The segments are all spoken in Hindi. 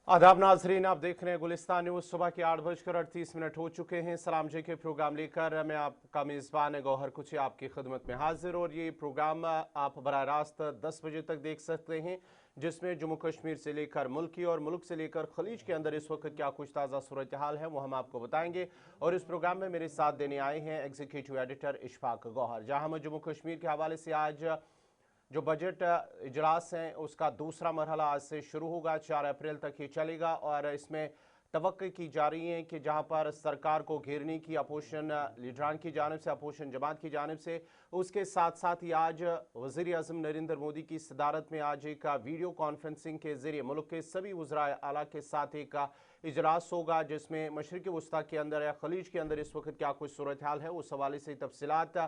आदाब नाजरीन, आप देख रहे हैं गुलिस्तान न्यूज। सुबह के 8:38 हो चुके हैं। सलाम जी के प्रोग्राम लेकर मैं आपका मेज़बान गौहर कुची आपकी खिदमत में हाजिर। और ये प्रोग्राम आप बराह रास्त 10 बजे तक देख सकते हैं, जिसमें जम्मू कश्मीर से लेकर मुल्की और मुल्क से लेकर खलीज के अंदर इस वक्त क्या कुछ ताज़ा सूरत हाल है वो हम आपको बताएंगे। और इस प्रोग्राम में मेरे साथ देने आए हैं एग्जीक्यूटिव एडिटर इशफाक गौहर। जहां हम जम्मू कश्मीर के हवाले से आज जो बजट इजलास हैं उसका दूसरा मरहला आज से शुरू होगा, 4 अप्रैल तक ये चलेगा। और इसमें तवक्को की जा रही है कि जहां पर सरकार को घेरने की अपोजिशन लीडरान की जानिब से, अपोजिशन जमात की जानिब से, उसके साथ साथ ही आज वज़ीर आज़म नरेंद्र मोदी की सदारत में आज एक वीडियो कॉन्फ्रेंसिंग के जरिए मुल्क के सभी वज़राए आला के साथ एक इजलास होगा, जिसमें मशरिक़ी वस्ता के अंदर या खलीज के अंदर इस वक्त क्या कुछ सूरत हाल है उस हवाले से तफसीलात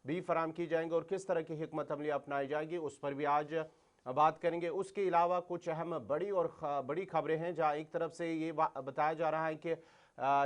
भी फराम की जाएंगे और किस तरह की हिकमत अमली अपनाई जाएगी उस पर भी आज बात करेंगे। उसके अलावा कुछ अहम बड़ी खबरें हैं, जहां एक तरफ से ये बताया जा रहा है कि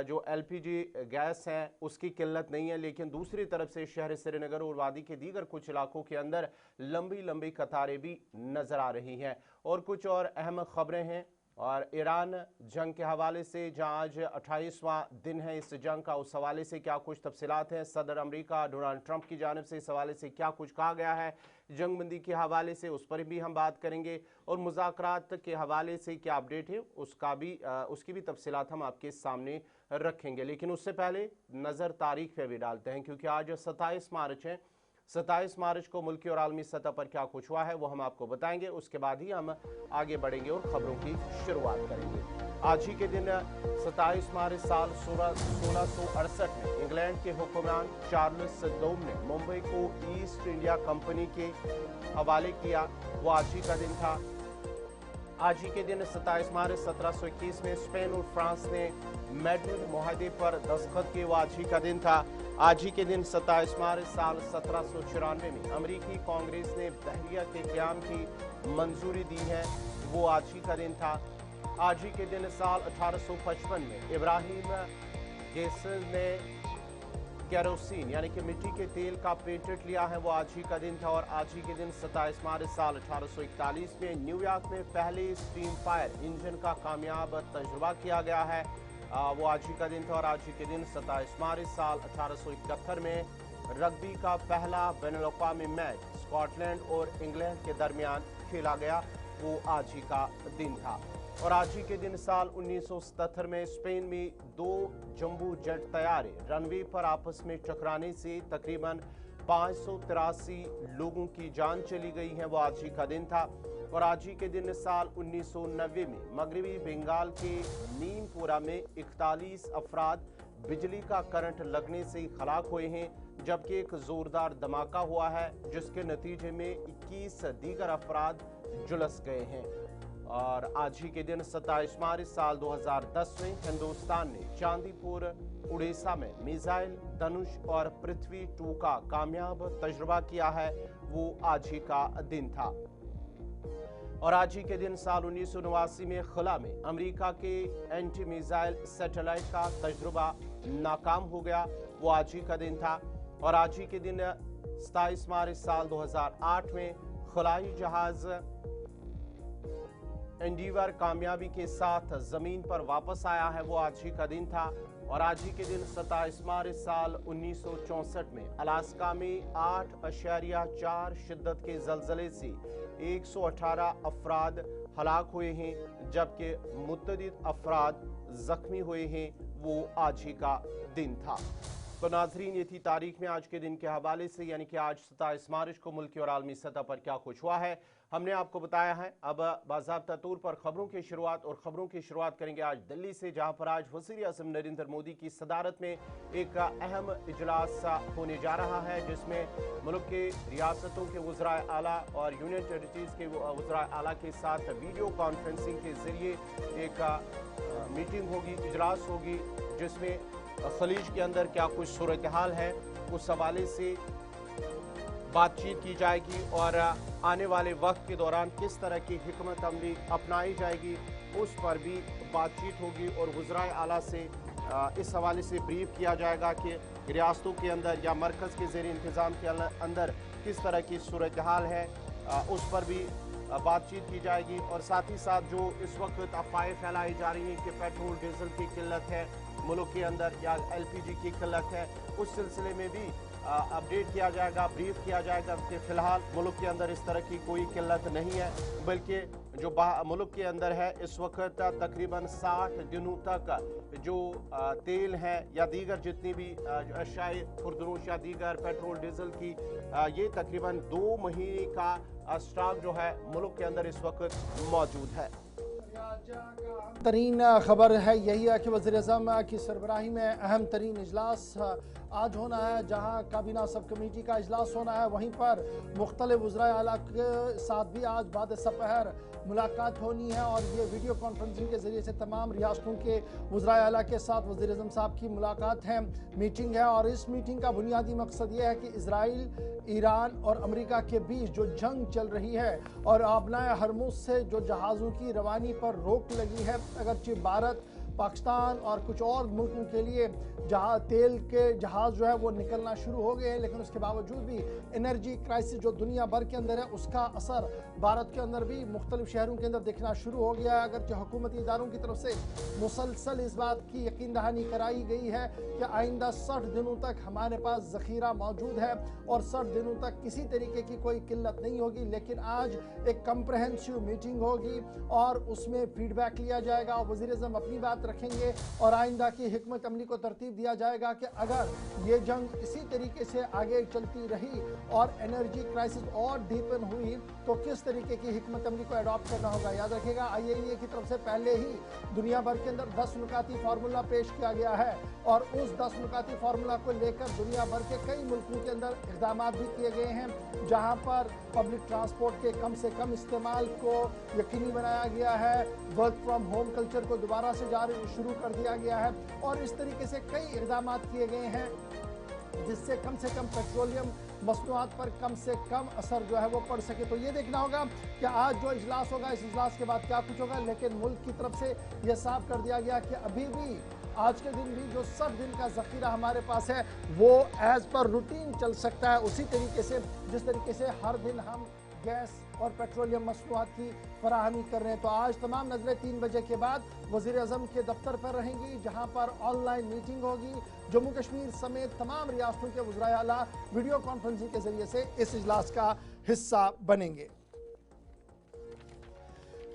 जो एलपीजी गैस है उसकी किल्लत नहीं है, लेकिन दूसरी तरफ से शहर श्रीनगर और वादी के दीगर कुछ इलाकों के अंदर लंबी लंबी कतारें भी नजर आ रही हैं। और कुछ और अहम खबरें हैं और ईरान जंग के हवाले से, जहाँ आज 28वां दिन है इस जंग का, उस हवाले से क्या कुछ तफसीलात हैं। सदर अमेरिका डोनाल्ड ट्रंप की जानिब से इस हवाले से क्या कुछ कहा गया है जंगबंदी के हवाले से, उस पर भी हम बात करेंगे। और मुज़ाकरात के हवाले से क्या अपडेट है उसकी भी तफसीलात हम आपके सामने रखेंगे। लेकिन उससे पहले नज़र तारीख पे भी डालते हैं, क्योंकि आज 27 मार्च है। 27 मार्च को मुल्की और आलमी सतह पर क्या कुछ हुआ है वो हम आपको बताएंगे। उसके बाद ही हम आगे बढ़ेंगे और खबरों की शुरुआत करेंगे। आज ही के दिन 27 मार्च साल 1668 में इंग्लैंड के हुक्मरान चार्ल्स डोम ने मुंबई को ईस्ट इंडिया कंपनी के हवाले किया, वो आज ही का दिन था। आज ही के दिन 27 मार्च 1721 में स्पेन और फ्रांस ने मैड्रिड मुआहदे पर दस्तखत किए, वो आज ही का दिन था। आज ही के दिन 27 मार्च साल 1794 में अमेरिकी कांग्रेस ने बहरिया के क़याम की मंजूरी दी है, वो आज ही का दिन था। आज ही के दिन साल 1855 में इब्राहिम गेसल ने केरोसिन यानी कि मिट्टी के तेल का पेटेंट लिया है, वो आज ही का दिन था। और आज ही के दिन 27 मार्च साल 1841 में न्यूयॉर्क में पहले स्टीम फायर इंजन का कामयाब तजुर्बा किया गया है, वो आज ही का दिन था। और आज ही के दिन 27 मार्च साल 1871 में रग्बी का पहला बैनुल-अक़वामी मैच स्कॉटलैंड और इंग्लैंड के दरमियान खेला गया, वो आज ही का दिन था। और आज ही के दिन साल 1977 में स्पेन में 2 जंबो जेट तैयारे रनवे पर आपस में टकराने से तकरीबन 583 लोगों की जान चली गई है, वो आज ही का दिन था। और आज ही के दिन साल 1990 में मगरबी बंगाल के नीमपुरा में 41 अफराद बिजली का करंट लगने से हलाक हुए हैं, जबकि एक जोरदार धमाका हुआ है जिसके नतीजे में 21 दीगर अफराद झुलस गए हैं। और आज ही के दिन 27 मार्च साल 2010 में हिंदुस्तान ने चांदीपुर उड़ीसा में मिसाइल धनुष और पृथ्वी 2 का कामयाब तजुर्बा किया है, वो आज ही का दिन था। और आज ही के दिन साल 1989 में खला में अमेरिका के एंटी मिसाइल सैटेलाइट का तजुर्बा नाकाम हो गया, वो आज ही का दिन था। और आज ही के दिन 27 मार्च साल 2008 में खलाई जहाज एंडीवर कामयाबी के साथ जमीन पर वापस आया है, वो आज ही का दिन था। और आज ही के दिन 27 मार्च साल 1964 में अलास्का में 8.4 शिद्दत के जलजले से 118 अफराद हलाक हुए हैं, जबकि मुतअद्दिद अफराद जख्मी हुए हैं, वो आज ही का दिन था। तो नाजरीन, ये थी तारीख में आज के दिन के हवाले से, यानी कि आज 27 मार्च को मुल्की और आलमी सतह पर क्या कुछ हुआ है हमने आपको बताया है। अब बाज़ाब्ता तौर पर खबरों की शुरुआत करेंगे आज दिल्ली से, जहां पर आज वज़ीर आज़म नरेंद्र मोदी की सदारत में एक अहम इजलास होने जा रहा है, जिसमें मुल्क के रियासतों के वज़राए आला और यूनियन टेरिटरीज़ के वज़राए आला के साथ वीडियो कॉन्फ्रेंसिंग के ज़रिए एक मीटिंग होगी, इजलास होगी, जिसमें खलीज के अंदर क्या कुछ सूरत हाल है उस हवाले से बातचीत की जाएगी और आने वाले वक्त के दौरान किस तरह की हिकमत अमली अपनाई जाएगी उस पर भी बातचीत होगी। और वज़राए आला से इस हवाले से ब्रीफ किया जाएगा कि रियासतों के अंदर या मरकज़ के ज़ेर इंतज़ाम के अंदर किस तरह की सूरत हाल है, उस पर भी बातचीत की जाएगी। और साथ ही साथ जो इस वक्त अफवाहें फैलाई जा रही हैं कि पेट्रोल डीजल की किल्लत है मुल्क के अंदर या एलपीजी की किल्लत है, उस सिलसिले में भी अपडेट किया जाएगा, ब्रीफ किया जाएगा कि फिलहाल मुल्क के अंदर इस तरह की कोई किल्लत नहीं है, बल्कि जो मुल्क के अंदर है इस वक्त तकरीबन 60 दिनों तक जो तेल है या दीगर जितनी भी अशाए खुर्दनोश या दीगर पेट्रोल डीजल की ये तकरीबन 2 महीने का स्टॉक जो है मुल्क के अंदर इस वक्त मौजूद है। तरीन खबर है यही है कि वज़ीर-ए-आज़म की सरबराही में अहम तरीन इजलास आज होना है, जहां काबीना सब कमेटी का इजलास होना है। वहीं पर मुख्तलिफ वज़राए आला के साथ भी आज बाद सपहर मुलाकात होनी है और ये वीडियो कॉन्फ्रेंसिंग के ज़रिए से तमाम रियासतों के वज़राए आला के साथ वज़ीर-ए-आज़म साहब की मुलाकात है, मीटिंग है। और इस मीटिंग का बुनियादी मकसद ये है कि इजराइल, ईरान और अमेरिका के बीच जो जंग चल रही है और आबनाए हरमुज से जो जहाज़ों की रवानी पर रोक लगी है, अगरचे भारत, पाकिस्तान और कुछ और मुल्कों के लिए जहाँ तेल के जहाज़ जो है वो निकलना शुरू हो गए हैं, लेकिन उसके बावजूद भी एनर्जी क्राइसिस जो दुनिया भर के अंदर है उसका असर भारत के अंदर भी मुख्तलिफ शहरों के अंदर दिखना शुरू हो गया है। अगरचे हुकूमती इदारों की तरफ से मुसलसल इस बात की यकीन दहानी कराई गई है कि आइंदा 60 दिनों तक हमारे पास ज़ख़ीरा मौजूद है और 60 दिनों तक किसी तरीके की कोई किल्लत नहीं होगी। लेकिन आज एक कंप्रहेंसिव मीटिंग होगी और उसमें फीडबैक लिया जाएगा और वज़ीर-ए-आज़म अपनी बात रखेंगे और आइंदा की हिकमत अमली को तरतीब दिया जाएगा कि अगर ये जंग इसी तरीके से आगे चलती रही और एनर्जी क्राइसिस और डीपन हुई तो किस तरीके की हिकमत अमली को अडॉप्ट करना होगा। याद रखिएगा IAEA की तरफ से पहले ही दुनिया भर के अंदर 10 नुकाती फार्मूला पेश किया गया है और उस 10 नुकाती फार्मूला को लेकर दुनिया भर के कई मुल्कों के अंदर इक़दाम भी किए गए हैं, जहाँ पर पब्लिक ट्रांसपोर्ट के कम से कम इस्तेमाल को यकीनी बनाया गया है, वर्क फ्रॉम होम कल्चर को दोबारा से शुरू कर दिया गया है और इस तरीके से कई इक़दाम किए गए हैं जिससे कम से कम पेट्रोलियम मसनूआत पर कम से कम असर जो है वो पड़ सके। तो ये देखना होगा कि आज जो इजलास होगा इस इजलास के बाद क्या कुछ होगा, लेकिन मुल्क की तरफ से ये साफ कर दिया गया कि अभी भी आज के दिन भी जो 60 दिन का ज़ख़ीरा हमारे पास है वो एज़ पर रूटीन चल सकता है, उसी तरीके से जिस तरीके से हर दिन हम गैस और पेट्रोलियम मसनूआत की फराहमी कर रहे हैं। तो आज तमाम नज़रें 3 बजे के बाद वज़ीर-ए-आज़म के दफ्तर पर रहेंगी, जहां पर ऑनलाइन मीटिंग होगी। जम्मू कश्मीर समेत तमाम रियासतों के वज़राए आला वीडियो कॉन्फ्रेंसिंग के जरिए से इस इजलास का हिस्सा बनेंगे।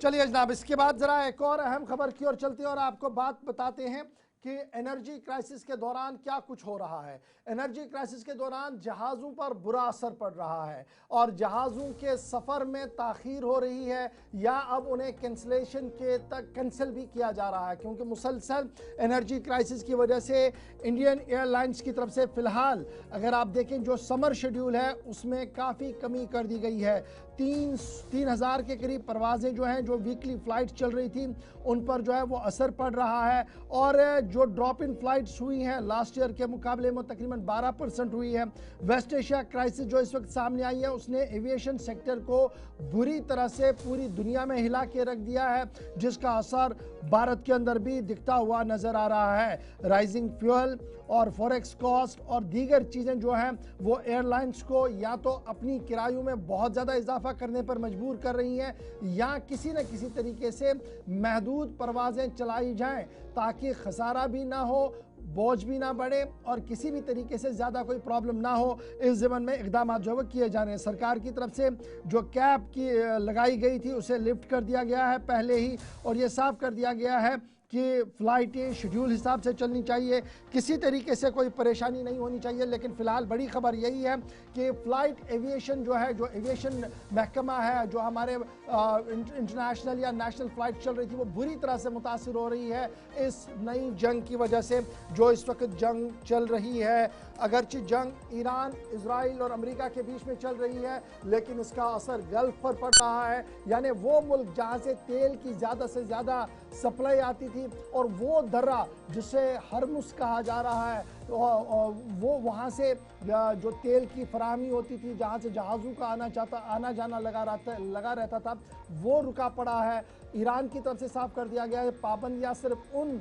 चलिए जनाब, इसके बाद ज़रा एक और अहम खबर की ओर चलते हैं और आपको बात बताते हैं कि एनर्जी क्राइसिस के दौरान क्या कुछ हो रहा है। एनर्जी क्राइसिस के दौरान जहाज़ों पर बुरा असर पड़ रहा है और जहाज़ों के सफ़र में ताख़ीर हो रही है या अब उन्हें कैंसलेशन के तक कैंसिल भी किया जा रहा है, क्योंकि मुसलसल एनर्जी क्राइसिस की वजह से इंडियन एयरलाइंस की तरफ से फ़िलहाल अगर आप देखें जो समर शेड्यूल है उसमें काफ़ी कमी कर दी गई है। 3,000 के करीब परवाज़ें जो हैं जो वीकली फ़्लाइट चल रही थी उन पर जो है वो असर पड़ रहा है और जो ड्रॉप इन फ्लाइट्स हुई हैं लास्ट ईयर के मुकाबले में तकरीबन 12% हुई है। वेस्ट एशिया क्राइसिस जो इस वक्त सामने आई है उसने एविएशन सेक्टर को बुरी तरह से पूरी दुनिया में हिला के रख दिया है, जिसका असर भारत के अंदर भी दिखता हुआ नज़र आ रहा है। राइजिंग फ्यूल और फॉरेक्स कॉस्ट और दीगर चीज़ें जो हैं वो एयरलाइंस को या तो अपनी किरायों में बहुत ज़्यादा इजाफा करने पर मजबूर कर रही हैं या किसी न किसी तरीके से महदूद परवाज़ें चलाई जाएं ताकि खसारा भी ना हो, बोझ भी ना बढ़े और किसी भी तरीके से ज़्यादा कोई प्रॉब्लम ना हो। इस ज़मन में इक़दाम जो है किए जा रहे हैं। सरकार की तरफ से जो कैप की लगाई गई थी उसे लिफ्ट कर दिया गया है पहले ही और ये साफ कर दिया गया है कि फ़्लाइटें शेड्यूल हिसाब से चलनी चाहिए, किसी तरीके से कोई परेशानी नहीं होनी चाहिए। लेकिन फ़िलहाल बड़ी ख़बर यही है कि फ़्लाइट एविएशन जो है, जो एविएशन महकमा है, जो हमारे इंटरनेशनल या नेशनल फ़्लाइट चल रही थी वो बुरी तरह से मुतासिर हो रही है इस नई जंग की वजह से जो इस वक्त जंग चल रही है। अगरचे जंग ईरान, इजराइल और अमेरिका के बीच में चल रही है लेकिन इसका असर गल्फ़ पर पड़ रहा है, यानी वो मुल्क जहाँ से तेल की ज़्यादा से ज़्यादा सप्लाई आती थी और वो दर्रा जिसे हरमुज कहा जा रहा है वो वहाँ से जो तेल की फराहमी होती थी, जहाँ से जहाज़ों का आना जाना लगा रहता था, वो रुका पड़ा है। ईरान की तरफ से साफ कर दिया गया है पाबंदियाँ सिर्फ उन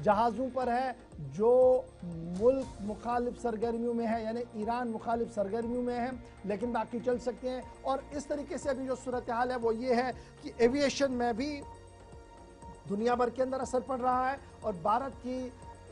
जहाज़ों पर है जो मुल्क मुखालिफ सरगर्मियों में है, यानी ईरान मुखालिफ सरगर्मियों में है, लेकिन बाकी चल सकते हैं। और इस तरीके से अभी जो सूरत हाल है वो ये है कि एविएशन में भी दुनिया भर के अंदर असर पड़ रहा है और भारत की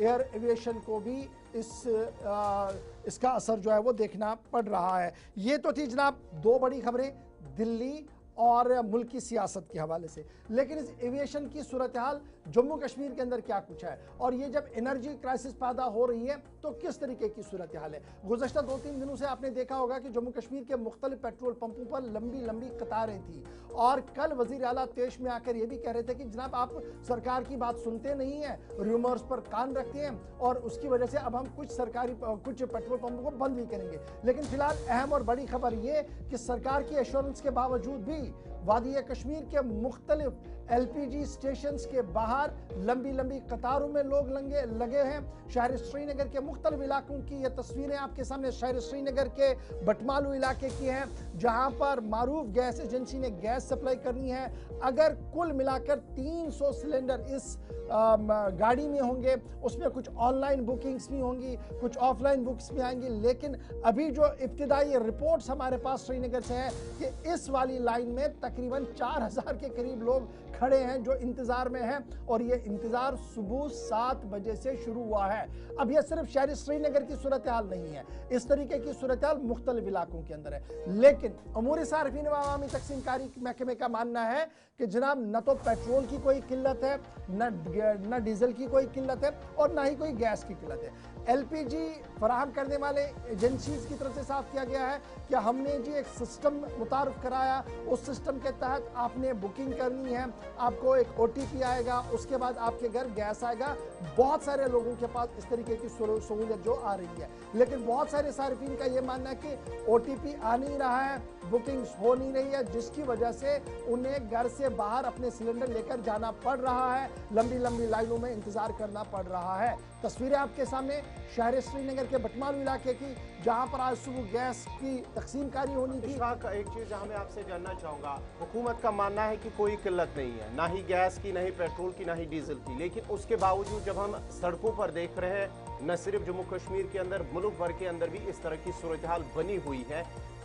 एयर एविएशन को भी इसका असर जो है वो देखना पड़ रहा है। ये तो थी जनाब दो बड़ी खबरें दिल्ली और मुल्क की सियासत के हवाले से, लेकिन इस एविएशन की सूरत हाल जम्मू कश्मीर के अंदर क्या कुछ है और ये जब एनर्जी क्राइसिस पैदा हो रही है तो किस तरीके की सूरत हाल है। गुज़श्ता 2-3 दिनों से आपने देखा होगा कि जम्मू कश्मीर के मुख्तलिफ पेट्रोल पंपों पर लंबी लंबी कतारें थी और कल वज़ीर आला तेश में आकर ये भी कह रहे थे कि जनाब आप सरकार की बात सुनते नहीं हैं, रूमर्स पर कान रखते हैं और उसकी वजह से अब हम कुछ पेट्रोल पंपों को बंद भी करेंगे। लेकिन फिलहाल अहम और बड़ी खबर ये कि सरकार की एश्योरेंस के बावजूद भी वादी कश्मीर के मुख्तलिफ LPG स्टेशंस के बाहर लंबी लंबी कतारों में लोग लगे हैं। शहर श्रीनगर के मुख्तलिफ इलाकों की ये तस्वीरें आपके सामने शहर श्रीनगर के बटमालू इलाके की हैं, जहां पर मारूफ गैस एजेंसी ने गैस सप्लाई करनी है। अगर कुल मिलाकर 300 सिलेंडर इस गाड़ी में होंगे, उसमें कुछ ऑनलाइन बुकिंग्स भी होंगी, कुछ ऑफलाइन बुक्स भी आएंगी, लेकिन अभी जो इब्तिदाई रिपोर्ट्स हमारे पास श्रीनगर से है कि इस वाली लाइन में तकरीबन 4000 के करीब लोग खड़े हैं जो इंतजार में हैं और ये इंतजार सुबह 7 बजे से शुरू हुआ है। अब ये सिर्फ शहर श्रीनगर की सूरत हाल नहीं है, इस तरीके की सूरत हाल मुख्तलिफ इलाकों के अंदर है। लेकिन अमूरी सार्फिन व अवामी तकसीमकारी महकमे का मानना है कि जनाब न तो पेट्रोल की कोई किल्लत है, न डीजल की कोई किल्लत है और ना ही कोई गैस की किल्लत है। LPG फराहम करने वाले एजेंसीज की तरफ से साफ किया गया है कि हमने जी एक सिस्टम मुतारफ कराया, उस सिस्टम के तहत आपने बुकिंग करनी है, आपको एक OTP आएगा, उसके बाद आपके घर गैस आएगा। बहुत सारे लोगों के पास इस तरीके की सहूलियत जो आ रही है, लेकिन बहुत सारे सार्फिन का यह मानना है कि OTP आ नहीं रहा है, बुकिंग हो नहीं रही है, जिसकी वजह से उन्हें घर से बाहर अपने सिलेंडर लेकर जाना पड़ रहा है, लंबी लंबी लाइनों में इंतजार करना पड़ रहा है। तस्वीरें आपके सामने शहर श्रीनगर के बटमालू इलाके की, जहां पर आज सुबह गैस की तकसीमकारी होनी थी। एक चीज जहां मैं आपसे जानना चाहूंगा, हुकूमत का मानना है कि कोई किल्लत नहीं है, ना ही गैस की, ना ही पेट्रोल की, ना ही डीजल की, लेकिन उसके बावजूद जब हम सड़कों पर देख रहे हैं, न सिर्फ जम्मू कश्मीर के अंदर मुल्क भर के अंदर भी इस तरह की सूरत हाल बनी हुई है।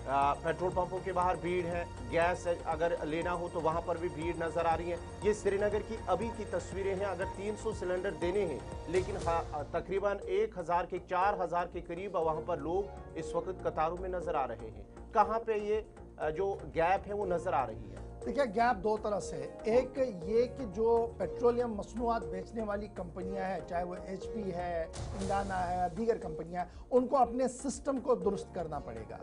पेट्रोल पंपों के बाहर भीड़ है, गैस अगर लेना हो तो वहां पर भी भीड़ नजर आ रही है। ये श्रीनगर की अभी की तस्वीरें हैं। अगर 300 सिलेंडर देने हैं, लेकिन तकरीबन 1000 के 4000 के करीब वहां पर लोग इस वक्त कतारों में नजर आ रहे हैं। कहां पे ये जो गैप है वो नजर आ रही है? देखिए, गैप दो तरह से है। एक ये कि जो पेट्रोलियम मसनूआत बेचने वाली कंपनियां हैं, चाहे वो HP है, इंडाना है, दीगर कंपनियां हैं, उनको अपने सिस्टम को दुरुस्त करना पड़ेगा,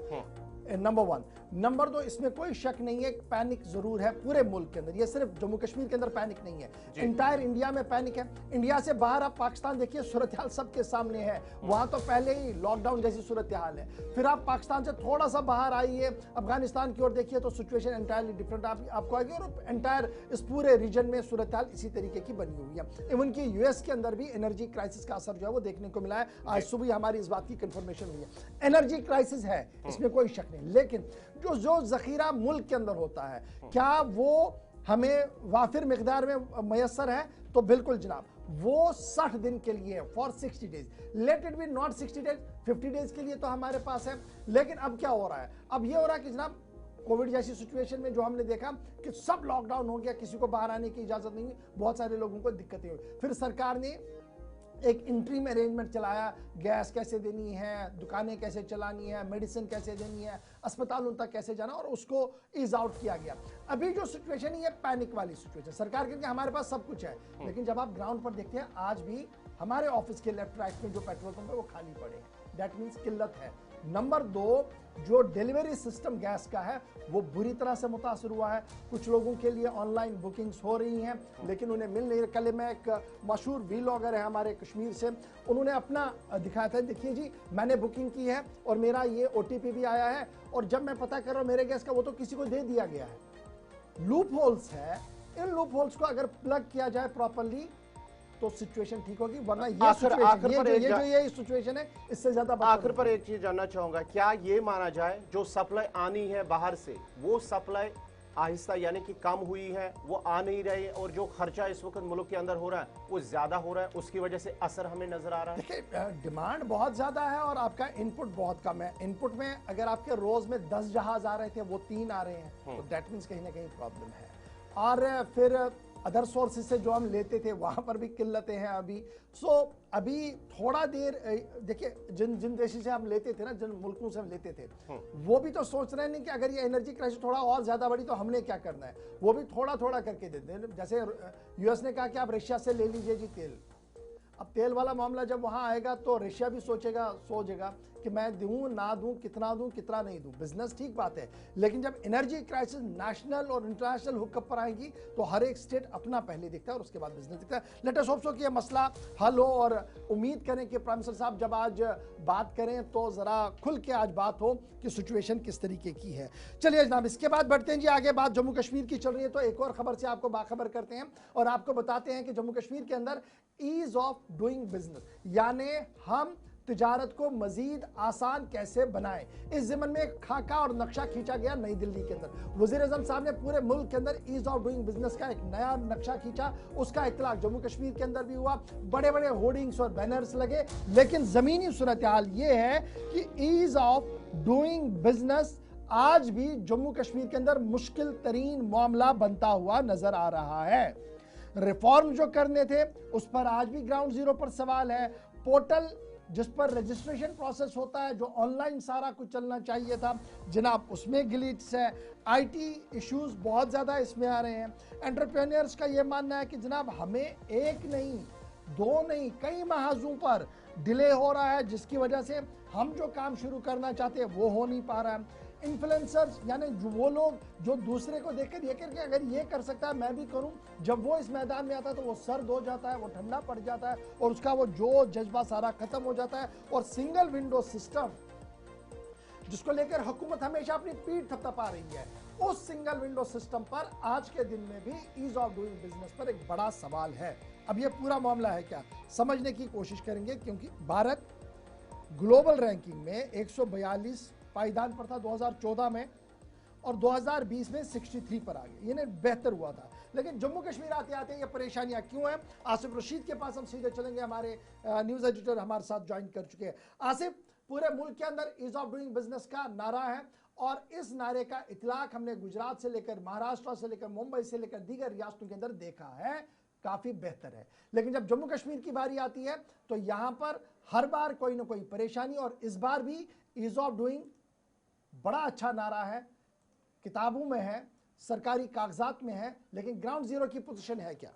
नंबर 1। नंबर 2, इसमें कोई शक नहीं है, पैनिक जरूर है पूरे मुल्क के अंदर, ये सिर्फ जम्मू कश्मीर के अंदर पैनिक नहीं है, इंटायर इंडिया में पैनिक है। इंडिया से बाहर आप पाकिस्तान देखिए, सूरत हाल सबके सामने है, वहां तो पहले ही लॉकडाउन जैसी सूरत हाल है। फिर आप पाकिस्तान से थोड़ा सा बाहर आइए, अफगानिस्तान की ओर देखिए तो सिचुएशन एंटायरली डिफरेंट आपको आएगी और एंटायर इस पूरे रीजन में सूरत हाल इसी तरीके की बनी हुई है। इवन की US के अंदर भी एनर्जी क्राइसिस का असर जो है वो देखने को मिला है। आज सुबह हमारी इस बात की कंफर्मेशन हुई है, एनर्जी क्राइसिस है, इसमें कोई शक नहीं। लेकिन जो जखीरा मुल्क के अंदर होता है, क्या वो हमें वाफिर मिकदार में मैसर है? तो बिल्कुल जनाब, वो 60 दिन के लिए है, for 60 days. Let it be not 60 days, 50 days के लिए तो हमारे पास है। लेकिन अब क्या हो रहा है? अब ये हो रहा है कि जनाब कोविड जैसी सिचुएशन में जो हमने देखा कि सब लॉकडाउन हो गया, किसी को बाहर आने की इजाजत नहीं, बहुत सारे लोगों को दिक्कतें हुई। फिर सरकार ने एक इंट्रीम अरेंजमेंट चलाया, गैस कैसे देनी है, दुकानें कैसे चलानी है, मेडिसिन कैसे देनी है, अस्पतालों तक कैसे जाना, और उसको ईज आउट किया गया। अभी जो सिचुएशन है ये पैनिक वाली सिचुएशन, सरकार कहती है हमारे पास सब कुछ है, लेकिन जब आप ग्राउंड पर देखते हैं आज भी हमारे ऑफिस के लेफ्ट राइट में जो पेट्रोल पंप है वो खाली पड़े हैं, दैट मीन्स किल्लत है। नंबर 2, जो डिलीवरी सिस्टम गैस का है वो बुरी तरह से मुतासर हुआ है। कुछ लोगों के लिए ऑनलाइन बुकिंग्स हो रही हैं लेकिन उन्हें मिल नहीं रही। कल मैं एक मशहूर व्लॉगर है हमारे कश्मीर से, उन्होंने अपना दिखाया था, देखिए जी मैंने बुकिंग की है और मेरा ये OTP भी आया है, और जब मैं पता कर रहा हूँ मेरे गैस का वो तो किसी को दे दिया गया है। लूप होल्स है, इन लूप होल्स को अगर प्लग किया जाए प्रॉपर्ली तो सिचुएशन ठीक होगी, वरना ये सिचुएशन है इससे ज्यादा। आखिर पर एक चीज जानना चाहूंगा, क्या ये माना जाए जो सप्लाई आनी है बाहर से वो सप्लाई आहिस्ता यानी कि कम हुई है, वो आ नहीं रही, और जो खर्चा इस वक्त मुल्क के अंदर हो रहा है वो ज्यादा हो रहा है, उसकी वजह से असर हमें नजर आ रहा है? देखिए, डिमांड बहुत ज़्यादा है और आपका इनपुट बहुत कम है। इनपुट में अगर आपके रोज़ में 10 जहाज आ रहे थे, वो 3 आ रहे हैं, तो दैट मीन्स कहीं ना कहीं प्रॉब्लम है। और फिर अदर सोर्सेज से जो हम लेते थे वहाँ पर भी किल्लतें हैं अभी। अभी थोड़ा देर देखिए, जिन जिन देशों से हम लेते थे ना, जिन मुल्कों से हम लेते थे, वो भी तो सोच रहे हैं नहीं कि अगर ये एनर्जी क्राइसिस थोड़ा और ज़्यादा बढ़ी तो हमने क्या करना है। वो भी थोड़ा थोड़ा करके देते हैं। जैसे यूएस ने कहा कि आप रशिया से ले लीजिए जी तेल। अब तेल वाला मामला जब वहां आएगा तो रशिया भी सोचेगा कि मैं दूं ना दूं, कितना नहीं दूं। बिजनेस ठीक बात है, लेकिन जब एनर्जी क्राइसिस नेशनल और इंटरनेशनल हुकअप पर आएगी तो हर एक स्टेट अपना पहले दिखता है और उसके बाद बिजनेस दिखता है। लेट अस होप सो कि यह मसला हल हो, और उम्मीद करें कि प्राइम मिनिस्टर साहब जब आज बात करें तो जरा खुल के आज बात हो कि सिचुएशन किस तरीके की है। चलिए जनाब, इसके बाद बढ़ते हैं जी आगे। बात जम्मू कश्मीर की चल रही है, तो एक और खबर से आपको बाखबर करते हैं और आपको बताते हैं कि जम्मू कश्मीर के अंदर ईज ऑफ डूइंग बिजनेस, यानी हम तिजारत को मजीद आसान कैसे बनाएं, इस जिम्मन में एक खाका और नक्शा खींचा गया नई दिल्ली के अंदर। वजीर आजम साहब ने पूरे मुल्क के अंदर ईज ऑफ डूइंग बिजनेस का एक नया नक्शा खींचा। उसका इतलाक जम्मू कश्मीर के अंदर भी हुआ, बड़े बड़े होर्डिंग्स और बैनर्स लगे। लेकिन जमीनी सूरत हाल ये है कि ईज ऑफ डूइंग बिजनेस आज भी जम्मू कश्मीर के अंदर मुश्किल तरीन मामला बनता हुआ नजर आ रहा है। रिफॉर्म जो करने थे उस पर आज भी ग्राउंड जीरो पर सवाल है। पोर्टल जिस पर रजिस्ट्रेशन प्रोसेस होता है, जो ऑनलाइन सारा कुछ चलना चाहिए था जनाब, उसमें ग्लिच है। आईटी इश्यूज बहुत ज़्यादा इसमें आ रहे हैं। एंटरप्रेन्योर्स का यह मानना है कि जनाब हमें एक नहीं, दो नहीं, कई महाजों पर डिले हो रहा है, जिसकी वजह से हम जो काम शुरू करना चाहते हैं वो हो नहीं पा रहा है। इन्फ्लुएंसर्स यानी जो वो लोग जो दूसरे को देखकर ये करके अगर ये कर सकता है मैं भी करूं, जब वो इस मैदान में आता है तो वो सर्द हो जाता है, वो ठंडा पड़ जाता है और उसका वो जो जज्बा सारा खत्म हो जाता है। और सिंगल विंडो सिस्टम जिसको लेकर हुकूमत हमेशा अपनी पीठ थपथपा रही है, उस सिंगल विंडो सिस्टम पर आज के दिन में भी ईज ऑफ डूइंग बिजनेस पर एक बड़ा सवाल है। अब ये पूरा मामला है क्या, समझने की कोशिश करेंगे, क्योंकि भारत ग्लोबल रैंकिंग में 142 पायदान पर था 2014 में और 2020 में 63 पर आ गया, यानी बेहतर हुआ था। लेकिन जम्मू कश्मीर आते आते ये परेशानियां क्यों हैं? आसिफ रशीद के पास हम सीधे चलेंगे, हमारे न्यूज़ एडिटर हमारे साथ ज्वाइन कर चुके हैं। आसिफ, पूरे मुल्क के अंदर ईज ऑफ डूइंग बिजनेस का नारा है और इस नारे का इतलाक हमने गुजरात से लेकर महाराष्ट्र से लेकर मुंबई से लेकर दीगर रियासतों के अंदर देखा है, काफी बेहतर है। लेकिन जब जम्मू कश्मीर की बारी आती है तो यहां पर हर बार कोई ना कोई परेशानी, और इस बार भी ईज ऑफ डूइंग बड़ा अच्छा नारा है, किताबों में है, सरकारी कागजात में है, लेकिन ग्राउंड जीरो की पोजीशन है क्या?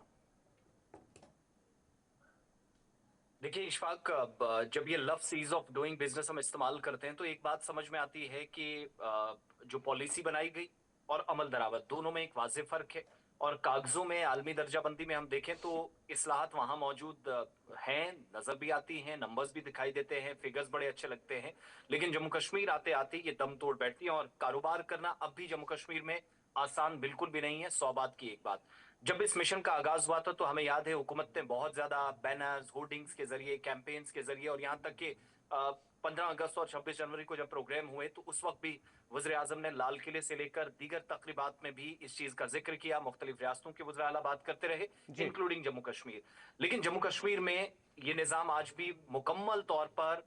देखिए इशफाक, जब ये लफ्ज़ ईज ऑफ डूइंग बिजनेस हम इस्तेमाल करते हैं तो एक बात समझ में आती है कि जो पॉलिसी बनाई गई और अमल दरामद दोनों में एक वाज़ेह फ़र्क है। और कागजों में आलमी दर्जाबंदी में हम देखें तो इस्लाहत वहाँ मौजूद हैं, नज़र भी आती हैं, नंबर्स भी दिखाई देते हैं, फिगर्स बड़े अच्छे लगते हैं। लेकिन जम्मू कश्मीर आते आते ये दम तोड़ बैठती है और कारोबार करना अब भी जम्मू कश्मीर में आसान बिल्कुल भी नहीं है। 100 बात की एक बात, जब इस मिशन का आगाज हुआ था तो हमें याद है हुकूमत ने बहुत ज्यादा बैनर्स, होर्डिंग्स के जरिए, कैंपेन्स के जरिए और यहाँ तक कि 15 अगस्त और 26 जनवरी को जब प्रोग्राम हुए तो उस वक्त भी वज़ीर आज़म ने लाल किले से लेकर दीगर तकरीबात में भी इस चीज का जिक्र किया। मुख्तलिफ रियासतों के वज़ीर आला बात करते रहे, इंक्लूडिंग जम्मू कश्मीर। लेकिन जम्मू कश्मीर में ये निज़ाम आज भी मुकम्मल तौर पर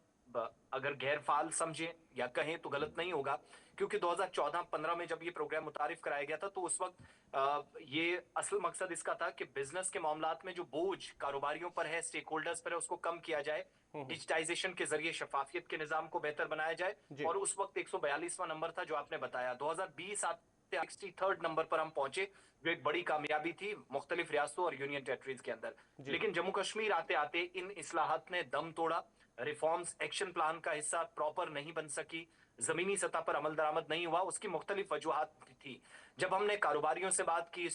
अगर गैर फाल समझे या कहें तो गलत नहीं होगा, क्योंकि 2014-15 में जब ये प्रोग्राम मुतारिफ कराया गया था तो उस वक्त ये असल मकसद इसका था कि बिजनेस के मामलात में जो बोझ कारोबारियों पर है, स्टेक होल्डर्स पर है, उसको कम किया जाए, डिजिटाइजेशन के जरिए शफाफियत के निजाम को बेहतर बनाया जाए। और उस वक्त 142वां नंबर था जो आपने बताया। 2020 आते 63rd नंबर पर हम पहुंचे, जो एक बड़ी कामयाबी थी मुख्तलिफ रियासतों और यूनियन टेरिटरीज के अंदर। लेकिन जम्मू कश्मीर आते आते इन इस्लाहात ने दम तोड़ा, रिफॉर्म्स एक्शन प्लान का हिस्सा प्रॉपर नहीं बन सकी, जमीनी सतह पर अमल दरामद नहीं हुआ। उसकी मुख्तलिफ वजूहात थी। जब हमने कारोबारियों से बात की,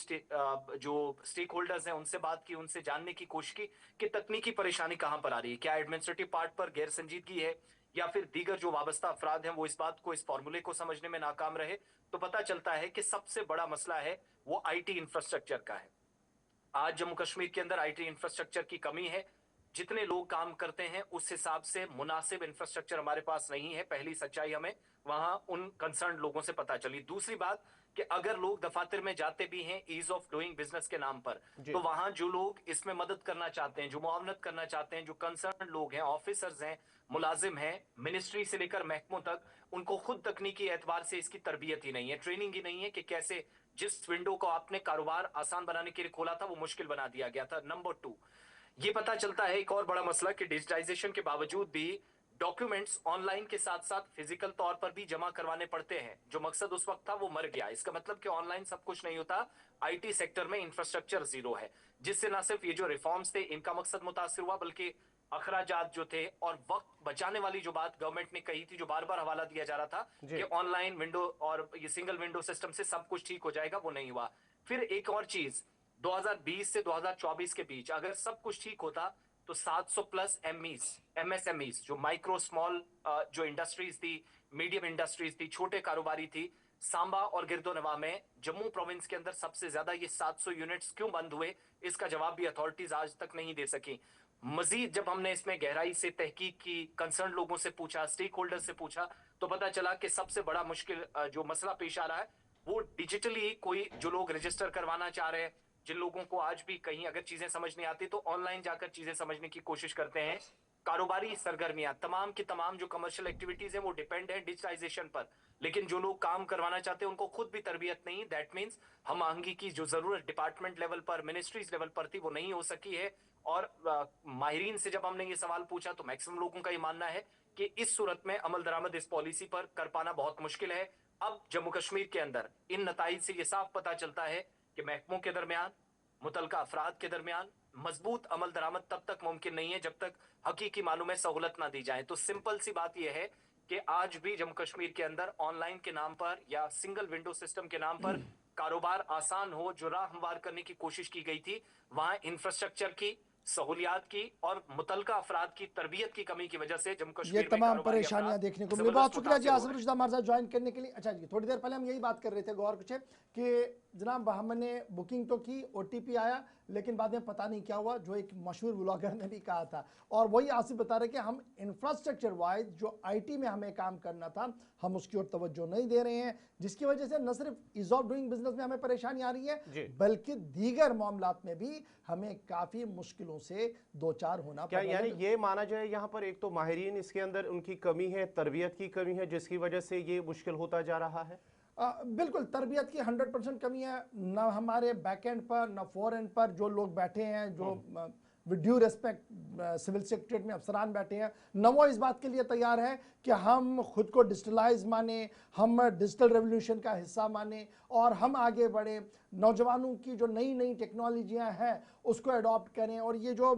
जो स्टेक होल्डर्स हैं उनसे बात की, उनसे जानने की कोशिश की कि तकनीकी परेशानी कहां पर आ रही है, क्या एडमिनिस्ट्रेटिव पार्ट पर गैर संजीदगी है या फिर दीगर जो वाबस्ता अफराद हैं वो इस बात को, इस फॉर्मूले को समझने में नाकाम रहे, तो पता चलता है कि सबसे बड़ा मसला है वो आईटी इंफ्रास्ट्रक्चर का है। आज जम्मू कश्मीर के अंदर आईटी इंफ्रास्ट्रक्चर की कमी है। जितने लोग काम करते हैं उस हिसाब से मुनासिब इंफ्रास्ट्रक्चर हमारे पास नहीं है। पहली सच्चाई हमें वहां उन कंसर्न लोगों से पता चली। दूसरी बात कि अगर लोग दफातर में जाते भी हैं ईज ऑफ डूइंग बिजनेस के नाम पर, तो वहां जो लोग इसमें मदद करना चाहते हैं, जो मुआवनत करना चाहते हैं, जो कंसर्न लोग हैं, ऑफिसर्स हैं, मुलाजिम हैं, मिनिस्ट्री से लेकर महकमों तक, उनको खुद तकनीकी एतबार से इसकी तरबियत ही नहीं है, ट्रेनिंग ही नहीं है कि कैसे जिस विंडो को आपने कारोबार आसान बनाने के लिए खोला था वो मुश्किल बना दिया गया था। नंबर 2, ये पता चलता है एक और बड़ा मसला कि डिजिटाइजेशन के बावजूद भी डॉक्यूमेंट्स ऑनलाइन के साथ साथ फिजिकल तौर पर भी जमा करवाने पड़ते हैं। जो मकसद उस वक्त था वो मर गया। इसका मतलब कि ऑनलाइन सब कुछ नहीं होता। आईटी सेक्टर में इंफ्रास्ट्रक्चर जीरो है, जिससे ना सिर्फ ये जो रिफॉर्म्स थे इनका मकसद मुतासिर हुआ, बल्कि अखराजात जो थे और वक्त बचाने वाली जो बात गवर्नमेंट ने कही थी, जो बार बार हवाला दिया जा रहा था कि ऑनलाइन विंडो और ये सिंगल विंडो सिस्टम से सब कुछ ठीक हो जाएगा, वो नहीं हुआ। फिर एक और चीज, 2020 से 2024 के बीच अगर सब कुछ ठीक होता तो 700 प्लस एमएसएमईज जो माइक्रो स्मॉल जो इंडस्ट्रीज थी, मीडियम इंडस्ट्रीज थी, छोटे कारोबारी थी, सांबा और गिरदोनवा में जम्मू प्रोविंस के अंदर सबसे ज्यादा ये 700 यूनिट्स क्यों बंद हुए, इसका जवाब भी अथॉरिटीज आज तक नहीं दे सकी। मजीद जब हमने इसमें गहराई से तहकीक की, कंसर्न लोगों से पूछा, स्टेक होल्डर से पूछा, तो पता चला कि सबसे बड़ा मुश्किल जो मसला पेश आ रहा है वो डिजिटली कोई जो लोग रजिस्टर करवाना चाह रहे हैं, जिन लोगों को आज भी कहीं अगर चीजें समझ नहीं आती तो ऑनलाइन जाकर चीजें समझने की कोशिश करते हैं। कारोबारी सरगर्मियां तमाम की तमाम जो कमर्शियल एक्टिविटीज हैं वो डिपेंड है डिजिटाइजेशन पर, लेकिन जो लोग काम करवाना चाहते हैं उनको खुद भी तरबियत नहीं। दैट मीन्स हम आहंगी की जो जरूरत डिपार्टमेंट लेवल पर, मिनिस्ट्रीज लेवल पर थी वो नहीं हो सकी है। और माहिरीन से जब हमने ये सवाल पूछा तो मैक्सिमम लोगों का ये मानना है कि इस सूरत में अमल दरामद इस पॉलिसी पर कर पाना बहुत मुश्किल है। अब जम्मू कश्मीर के अंदर इन नताइज से ये साफ पता चलता है कि महकमों के दरमियान, मुतलका अफराद के दरमियान मजबूत अमल दरामद तब तक मुमकिन नहीं है जब तक हकीकी मानों में सहूलत ना दी जाए। तो सिंपल सी बात यह है कि आज भी जम्मू कश्मीर के अंदर ऑनलाइन के नाम पर या सिंगल विंडो सिस्टम के नाम पर कारोबार आसान हो, जो राह हमवार करने की कोशिश की गई थी, वहां इंफ्रास्ट्रक्चर की, सहूलियात की और मुतलका अफराद की तरबियत की कमी की वजह से जम्मू ये कश्मीर में तमाम कारोबारी परेशानियां अफराद देखने को मिली। जबरदस्त बहुत शुक्रिया जी मुतासिर हो आसिफ रहे हैं। रुशदा हमारे साथ ज्वाइन करने के लिए। अच्छा जी, थोड़ी देर पहले हम यही बात कर रहे थे गौर कुछ कि जनाब हमने बुकिंग तो की, ओटीपी आया, लेकिन बाद में पता नहीं क्या हुआ, जो एक मशहूर ब्लॉगर ने भी कहा था। और वही आसिफ बता रहे कि हम इंफ्रास्ट्रक्चर वाइज जो आईटी में हमें काम करना था हम उसकी ओर तवज्जो नहीं दे रहे हैं, जिसकी वजह से न सिर्फ ईज ऑफ डूइंग बिजनेस में हमें परेशानी आ रही है बल्कि दीगर मामलात में भी हमें काफी मुश्किलों से दो चार होना क्या पड़ रहा यानी है। ये माना जाए यहाँ पर एक तो माहिरीन इसके अंदर उनकी कमी है, तरबियत की कमी है, जिसकी वजह से ये मुश्किल होता जा रहा है? बिल्कुल तरबियत की 100% कमी है, न हमारे बैक एंड पर न फोर एंड पर जो लोग बैठे हैं, जो with due respect civil secretariat में अफसरान बैठे हैं, न वो इस बात के लिए तैयार है कि हम खुद को डिजिटलाइज माने, हम डिजिटल रेवोल्यूशन का हिस्सा माने और हम आगे बढ़े, नौजवानों की जो नई नई टेक्नोलॉजियां हैं उसको अडॉप्ट करें और ये जो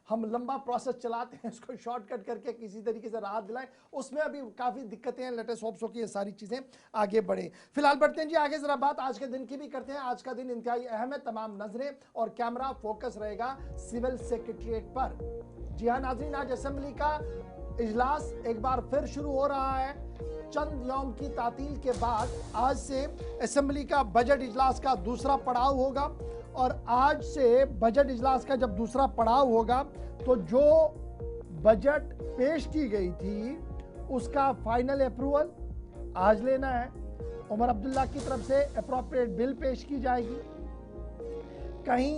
हम लंबा प्रोसेस चलाते हैं इसको शॉर्टकट करके किसी तरीके से राहत दिलाएं, उसमें अभी काफ़ी दिक्कतें हैं। लेटेस्ट होप्स हो कि ये सारी चीज़ें आगे बढ़े। फिलहाल बढ़ते हैं जी आगे, ज़रा बात आज के दिन की भी करते हैं। आज का दिन इंतहाई अहम है, तमाम नजरें और कैमरा फोकस रहेगा सिविल सेक्रेटरीट पर। जी हाँ नाज़रीन, आज असेंबली का इजलास एक बार फिर शुरू हो रहा है। चंद यौम की तातील के बाद आज से असेंबली का बजट इजलास का दूसरा पड़ाव होगा और आज से बजट इजलास का जब दूसरा पड़ाव होगा तो जो बजट पेश की गई थी उसका फाइनल अप्रूवल आज लेना है। उमर अब्दुल्ला की तरफ से अप्रोप्रिएट बिल पेश की जाएगी, कहीं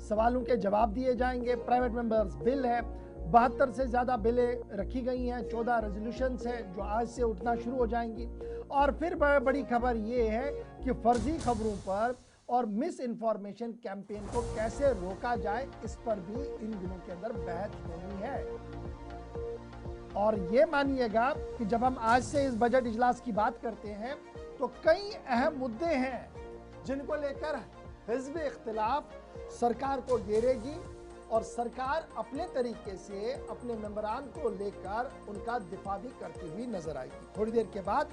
सवालों के जवाब दिए जाएंगे, प्राइवेट मेंबर्स बिल है, 72 से ज़्यादा बिलें रखी गई हैं, 14 रेजोल्यूशंस हैं जो आज से उठना शुरू हो जाएंगी। और फिर बड़ी खबर ये है कि फर्जी खबरों पर और मिस इन्फॉर्मेशन कैंपेन को कैसे रोका जाए, इस पर भी इन दिनों के अंदर बहस होनी है। और ये मानिएगा कि जब हम आज से इस बजट इजलास की बात करते हैं तो कई अहम मुद्दे हैं जिनको लेकर हिज़्ब इख्तिलाफ सरकार को घेरेगी और सरकार अपने तरीके से अपने मेंबरान को लेकर उनका दिफा भी करती हुई नजर आएगी। थोड़ी देर के बाद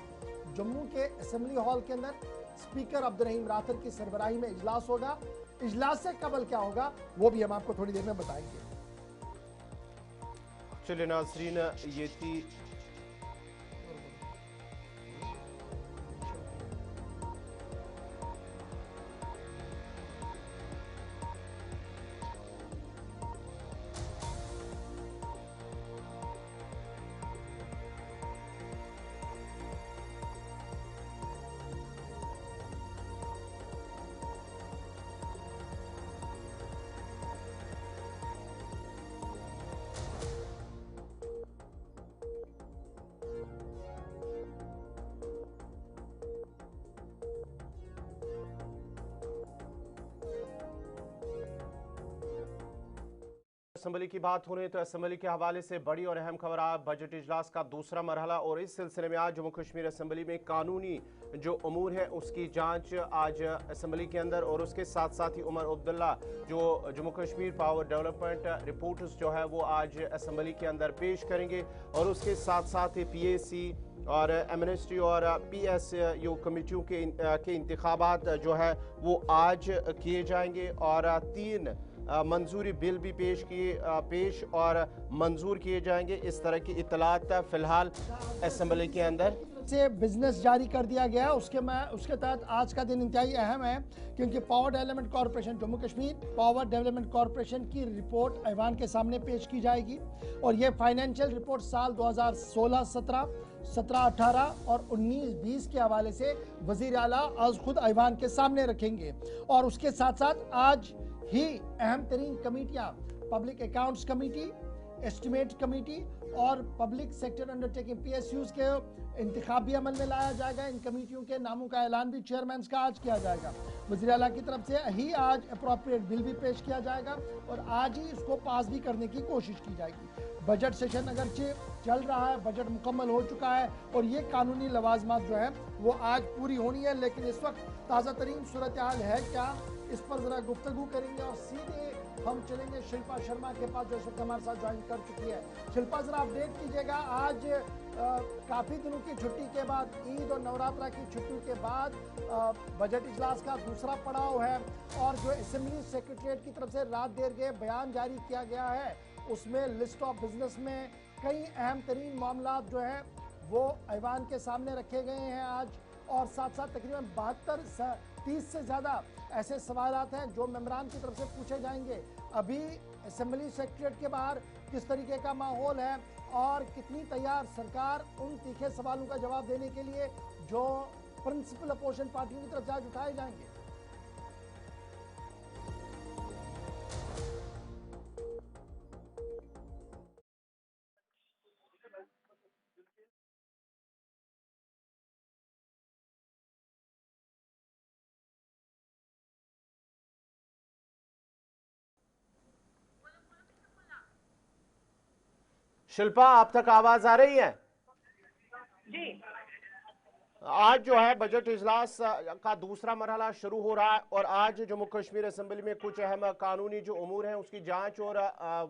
जम्मू के असेंबली हॉल के अंदर स्पीकर अब्दुल रहीम राथर की सरबराही में इजलास होगा। इजलास से कबल क्या होगा वो भी हम आपको थोड़ी देर में बताएंगे। चलिए नाज़रीन, ये थी असेंबली की बात हो रही है तो असेंबली के हवाले से बड़ी और अहम खबर आज बजट इजलास का दूसरा मरहला और इस सिलसिले में आज जम्मू कश्मीर असेंबली में कानूनी जो उमूर है उसकी जांच आज असेंबली के अंदर और उसके साथ साथ ही उमर अब्दुल्ला जो Jammu Kashmir power development reports जो है वो आज असेंबली के अंदर पेश करेंगे और उसके साथ साथ ही PAC और एमनेस्टी और PSU कमेटियों के इंतखाबात जो है वो आज किए जाएंगे और 3 मंजूरी बिल भी पेश और मंजूर किए जाएंगे। इस तरह की इतलात फिलहाल असेंबली के अंदर से बिजनेस जारी कर दिया गया। उसके तहत आज का दिन इंतहाई अहम है क्योंकि power development corporation Jammu Kashmir power development corporation की रिपोर्ट ऐवान के सामने पेश की जाएगी और ये फाइनेंशियल रिपोर्ट साल 2016-17, 17-18 और 19-20 के हवाले से वजीर आला आज खुद ऐवान के सामने रखेंगे। और उसके साथ साथ आज ही अहम तरीन कमेटियां public accounts committee, estimate committee और पब्लिक सेक्टर अंडरटेकिंग PSUs के इंतखाब भी अमल में लाया जाएगा। इन कमेटियों के नामों का ऐलान भी चेयरमैन का आज किया जाएगा। वज़ीर आला की तरफ से ही आज अप्रोप्रिएट बिल भी पेश किया जाएगा और आज ही इसको पास भी करने की कोशिश की जाएगी। बजट सेशन अगरचे चल रहा है, बजट मुकम्मल हो चुका है और ये कानूनी लवाजमात जो है वो आज पूरी होनी है, लेकिन इस वक्त ताज़ा तरीन सूरत हाल है क्या, इस पर ज़रा गुफ्तगू करेंगे और सीधे हम चलेंगे शिल्पा शर्मा के पास जो इस वक्त हमारे साथ ज्वाइन कर चुकी है। शिल्पा ज़रा अपडेट कीजिएगा, आज काफ़ी दिनों की छुट्टी के बाद, ईद और नवरात्रा की छुट्टी के बाद बजट इजलास का दूसरा पड़ाव है और जो असेंबली सेक्रेटरीट की तरफ से रात देर के बयान जारी किया गया है उसमें लिस्ट ऑफ बिजनेस में कई अहम तरीन मामला जो है वो ऐवान के सामने रखे गए हैं आज और साथ साथ तकरीबन 30 से ज़्यादा ऐसे सवालात हैं जो मेंबरान की तरफ से पूछे जाएंगे। अभी असेंबली सेक्रेटरीट के बाहर किस तरीके का माहौल है और कितनी तैयार सरकार उन तीखे सवालों का जवाब देने के लिए जो प्रिंसिपल अपोजिशन पार्टियों की तरफ से आज उठाए जाएंगे? शिल्पा, आप तक आवाज आ रही है? जी, आज जो है बजट इजलास का दूसरा मरहला शुरू हो रहा है और आज जम्मू कश्मीर असेंबली में कुछ अहम कानूनी जो उमूर हैं उसकी जांच और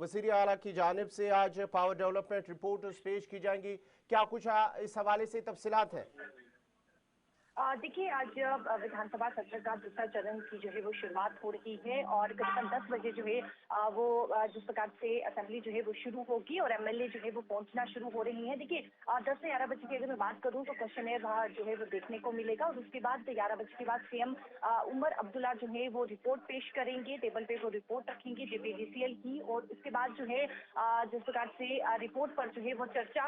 वज़ीर आला की जानिब से आज पावर डेवलपमेंट रिपोर्ट पेश की जाएंगी। क्या कुछ इस हवाले से तफसीलात है? देखिए, आज विधानसभा सत्र का दूसरा चरण की जो है वो शुरुआत हो रही है और करीबन 10 बजे जो है वो जिस प्रकार से असेंबली जो है वो शुरू होगी और MLA जो है वो पहुंचना शुरू हो रही हैं। देखिए, 10 से 11 बजे की अगर मैं बात करूं तो क्वेश्चनर वहाँ जो है वो देखने को मिलेगा और उसके बाद 11 बजे के बाद CM उमर अब्दुल्ला जो है वो रिपोर्ट पेश करेंगे, टेबल पे वो रिपोर्ट रखेंगे JPDCL की और उसके बाद जो है जिस प्रकार से रिपोर्ट पर जो है वो चर्चा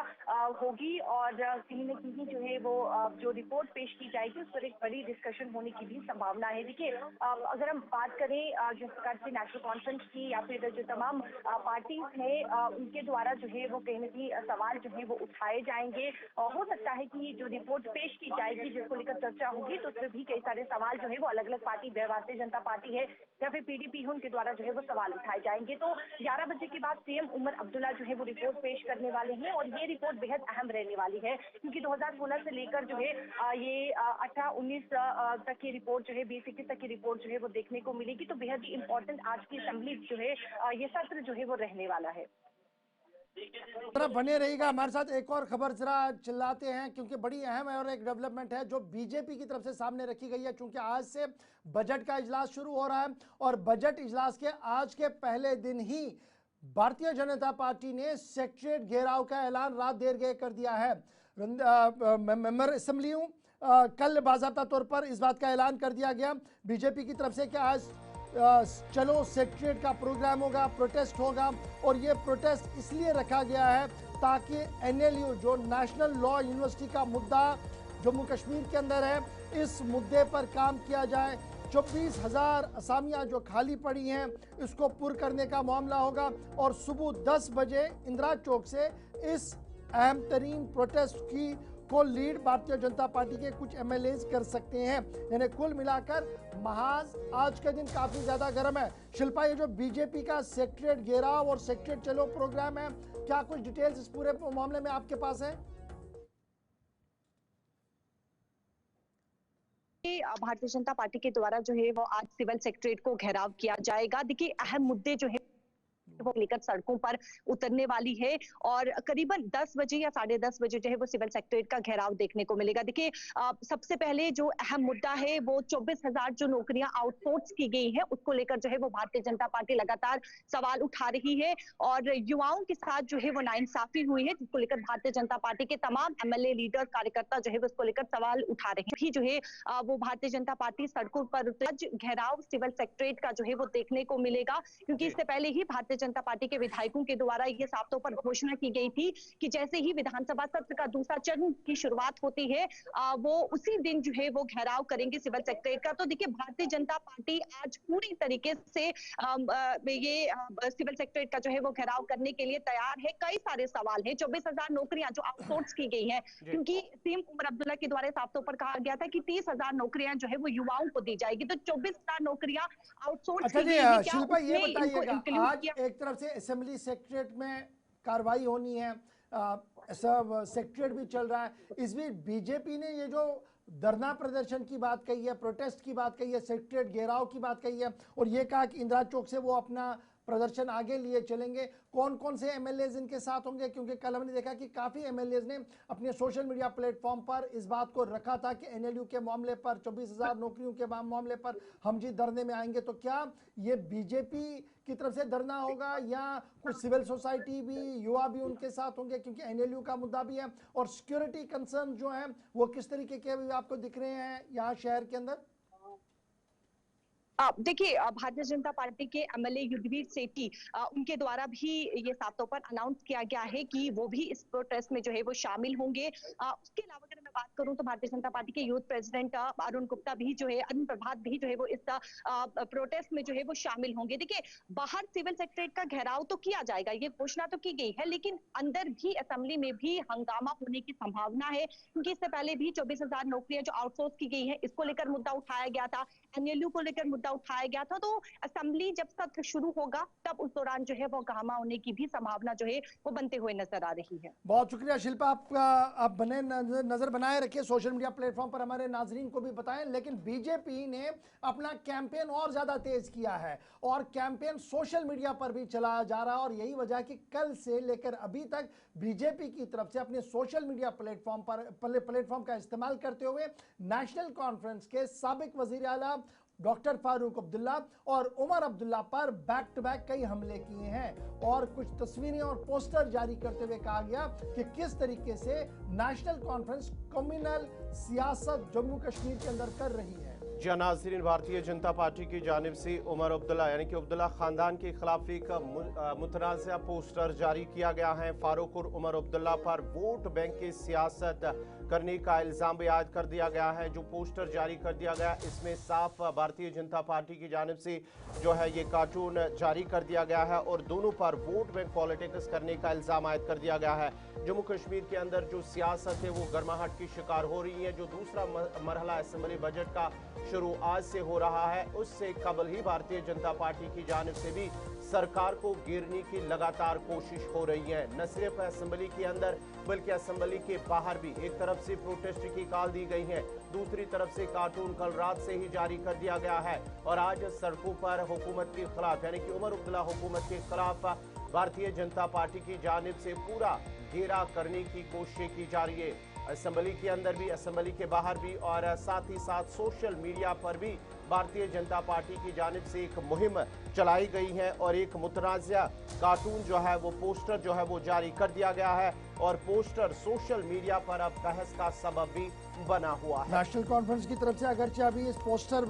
होगी और कहीं न कहीं जो है वो जो रिपोर्ट पेश की जाएगी उस पर एक बड़ी डिस्कशन होने की भी संभावना है। देखिए, अगर हम बात करें जिस प्रकार से नेशनल कॉन्फ्रेंस की या फिर जो तमाम पार्टीज हैं उनके द्वारा जो है वो कहीं न कहीं सवाल जो है वो उठाए जाएंगे। हो सकता है कि जो रिपोर्ट पेश की जाएगी जिसको लेकर चर्चा होगी तो उसमें भी कई सारे सवाल जो है वो अलग अलग पार्टी, भारतीय जनता पार्टी है या फिर PDP है, उनके द्वारा जो है वो सवाल उठाए जाएंगे। तो 11 बजे के बाद CM उमर अब्दुल्ला जो है वो रिपोर्ट पेश करने वाले हैं और ये रिपोर्ट बेहद अहम रहने वाली है क्योंकि 2016 से लेकर जो है ये 18-19 तक की रिपोर्ट जो है 20-21 तक की रिपोर्ट जो है वो देखने को मिलेगी। तो बेहद ही इंपॉर्टेंट आज की असेंबली जो है ये सत्र जो है वो रहने वाला है। बने रहिएगा हमारे साथ। एक और खबर जरा चिल्लाते हैं क्योंकि बड़ी अहम है और एक डेवलपमेंट है जो बीजेपी की तरफ से सामने रखी गई है क्योंकि आज से बजट का इजलास शुरू हो रहा है और बजट इजलास के आज के पहले दिन ही भारतीय जनता पार्टी ने सेक्रेटरीट घेराव का ऐलान रात देर गए कर दिया है। मेंबर असेंबलियों कल बाज़ाब्ता तौर पर इस बात का ऐलान कर दिया गया बीजेपी की तरफ से कि आज चलो सेक्रेटरीट का प्रोग्राम होगा, प्रोटेस्ट होगा और ये प्रोटेस्ट इसलिए रखा गया है ताकि NLU जो नेशनल लॉ यूनिवर्सिटी का मुद्दा जम्मू कश्मीर के अंदर है, इस मुद्दे पर काम किया जाए। 24,000 असामियाँ जो खाली पड़ी हैं इसको पुर करने का मामला होगा और सुबह 10 बजे इंदिरा चौक से इस अहम तरीन प्रोटेस्ट की को लीड भारतीय जनता पार्टी के कुछ एमएलए कर सकते हैं। यानी कुल मिलाकर महाज आज का दिन काफी ज्यादा गर्म है। शिल्पा, ये जो बीजेपी का सेक्रेटरीट घेराव और सेक्रेटरीट चलो प्रोग्राम है, क्या कुछ डिटेल्स इस पूरे मामले में आपके पास है? भारतीय जनता पार्टी के द्वारा जो है वो आज सिविल सेक्रेटरीट को घेराव किया जाएगा। देखिए, अहम मुद्दे जो है वो लेकर सड़कों पर उतरने वाली है और करीबन 10 बजे या 10:30 बजे जो है वो सिविल सेक्रेटरीट का घेराव देखने को मिलेगा। देखिए, सबसे पहले जो अहम मुद्दा है वो 24,000 जो नौकरियां आउटसोर्स की गई हैं उसको लेकर जो है वो भारतीय जनता पार्टी लगातार सवाल उठा रही है और युवाओं के साथ जो है वो नाइंसाफी हुई है, जिसको लेकर भारतीय जनता पार्टी के तमाम एमएलए लीडर कार्यकर्ता जो है वो इसको लेकर सवाल उठा रहे हैं। जो है वो भारतीय जनता पार्टी सड़कों पर घेराव सिविल सेक्रेटरीट का जो है वो देखने को मिलेगा, क्योंकि इससे पहले ही भारतीय जनता पार्टी के विधायकों के द्वारा ये साफ तौर पर घोषणा की गई थी कि जैसे ही विधानसभा सत्र का दूसरा चरण की शुरुआत होती है वो उसी दिन जो है वो घेराव करेंगे सिविल सेक्रेटरीट का। तो देखिए, भारतीय जनता पार्टी आज पूरी तरीके से ये सिविल सेक्रेटरीट का जो है वो घेराव करने के लिए तैयार है। कई सारे सवाल है, 24,000 नौकरियां जो आउटसोर्स की गई है, क्योंकि सीएम उमर अब्दुल्ला के द्वारा साफ तौर पर कहा गया था कि 30,000 नौकरियां जो है वो युवाओं को दी जाएगी, तो 24,000 नौकरियां आउटसोर्स की गई है। क्या शिल्पा, ये उसमें इनको बताइएगा, इंक्लूड आज किया? एक तरफ से असेंबली सेक्रेटरीट में कार्रवाई होनी है, सब सेक्रेटरीट भी चल रहा है, इस बीच बीजेपी ने ये जो धरना प्रदर्शन की बात कही है, प्रोटेस्ट की बात कही है, सेक्रेटरीट घेराव की बात कही है और ये कहा कि इंदिरा चौक से वो अपना प्रदर्शन आगे लिए चलेंगे। कौन कौन से एमएलए इनके साथ होंगे? क्योंकि कल हमने देखा कि काफी एमएलए ने अपने सोशल मीडिया प्लेटफॉर्म पर इस बात को रखा था कि एनएलयू के मामले पर, 24,000 नौकरियों के मामले पर हम जी धरने में आएंगे। तो क्या ये बीजेपी की तरफ से धरना होगा या कुछ सिविल सोसाइटी भी, युवा भी उनके साथ होंगे? क्योंकि एनएलयू का मुद्दा भी है और सिक्योरिटी कंसर्न जो है वो किस तरीके के आपको दिख रहे हैं यहाँ शहर के अंदर? देखिए, भारतीय जनता पार्टी के एमएलए युद्धवीर सेठी उनके द्वारा भी ये साफ तौर पर अनाउंस किया गया है कि वो भी इस प्रोटेस्ट में जो है वो शामिल होंगे। उसके अलावा अगर मैं बात करूं तो भारतीय जनता पार्टी के यूथ प्रेसिडेंट अरुण गुप्ता भी जो है, अरुण प्रभात भी जो है वो इस प्रोटेस्ट में जो है वो शामिल होंगे। देखिए, बाहर सिविल सेक्रेटरीट का घेराव तो किया जाएगा, ये घोषणा तो की गई है, लेकिन अंदर भी असेंबली में भी हंगामा होने की संभावना है, क्योंकि इससे पहले भी 24,000 नौकरियां जो आउटसोर्स की गई है इसको लेकर मुद्दा उठाया गया था, एनएलयू को लेकर मुद्दा उठाया गया था। तो असेंबली जब सत्र शुरू होगा तब उस दौरान जो है वो हंगामा होने की भी संभावना जो है वो बनते हुए नजर आ रही है। बहुत शुक्रिया शिल्पा, आपका आप बने नजर बनाए रखिए, सोशल मीडिया प्लेटफॉर्म पर हमारे नाजरीन को भी बताएं। लेकिन बीजेपी ने अपना कैंपेन और ज्यादा तेज किया है और कैंपेन सोशल मीडिया पर भी चलाया जा रहा है और यही वजह कि कल से लेकर अभी तक बीजेपी की तरफ से अपने सोशल मीडिया प्लेटफॉर्म का इस्तेमाल करते हुए नेशनल कॉन्फ्रेंस के साबिक वजीर आला डॉक्टर फारूक अब्दुल्ला और उमर अब्दुल्ला पर बैक टू बैक कई हमले किए हैं और कुछ तस्वीरें और पोस्टर जारी करते हुए कहा गया कि किस तरीके से नेशनल कॉन्फ्रेंस कम्युनल सियासत जम्मू कश्मीर के अंदर कर रही है। जी नाज़रीन, भारतीय जनता पार्टी की जानिब से उमर अब्दुल्ला यानी कि अब्दुल्ला खानदान के खिलाफ एक मुतनाज़ा पोस्टर जारी किया गया है। फारूक और उमर अब्दुल्ला पर वोट बैंक की सियासत करने का इल्ज़ाम भी आयद कर दिया गया है। जो पोस्टर जारी कर दिया गया इसमें साफ भारतीय जनता पार्टी की जानिब से जो है ये कार्टून जारी कर दिया गया है और दोनों पर वोट बैंक पॉलिटिक्स करने का इल्ज़ाम आयद कर दिया गया है। जम्मू कश्मीर के अंदर जो सियासत है वो गर्माहट की शिकार हो रही है। जो दूसरा मरहला असेंबली बजट का शुरू आज से हो रहा है, उससे कबल ही भारतीय जनता पार्टी की जानिब से भी सरकार को गिरने की लगातार कोशिश हो रही है। न सिर्फ असेंबली के अंदर बल्कि असेंबली के बाहर भी एक तरफ से प्रोटेस्ट की कॉल दी गई है, दूसरी तरफ से कार्टून कल रात से ही जारी कर दिया गया है और आज सड़कों पर हुकूमत के खिलाफ यानी कि उमर अब्दुल्ला हुकूमत के खिलाफ भारतीय जनता पार्टी की जानिब से पूरा घेरा करने की कोशिश की जा रही है। असेंबली के अंदर भी, असेंबली के बाहर भी और साथ ही साथ सोशल मीडिया पर भी भारतीय जनता पार्टी की जानिब से एक मुहिम चलाई गई है और एक मुतनाज़ा कार्टून जो है वो पोस्टर जो है वो जारी कर दिया गया है और पोस्टर सोशल मीडिया पर अब बहस का सबब भी बना हुआ है। नेशनल कॉन्फ्रेंस की तरफ से अगरचे अभी इस पोस्टर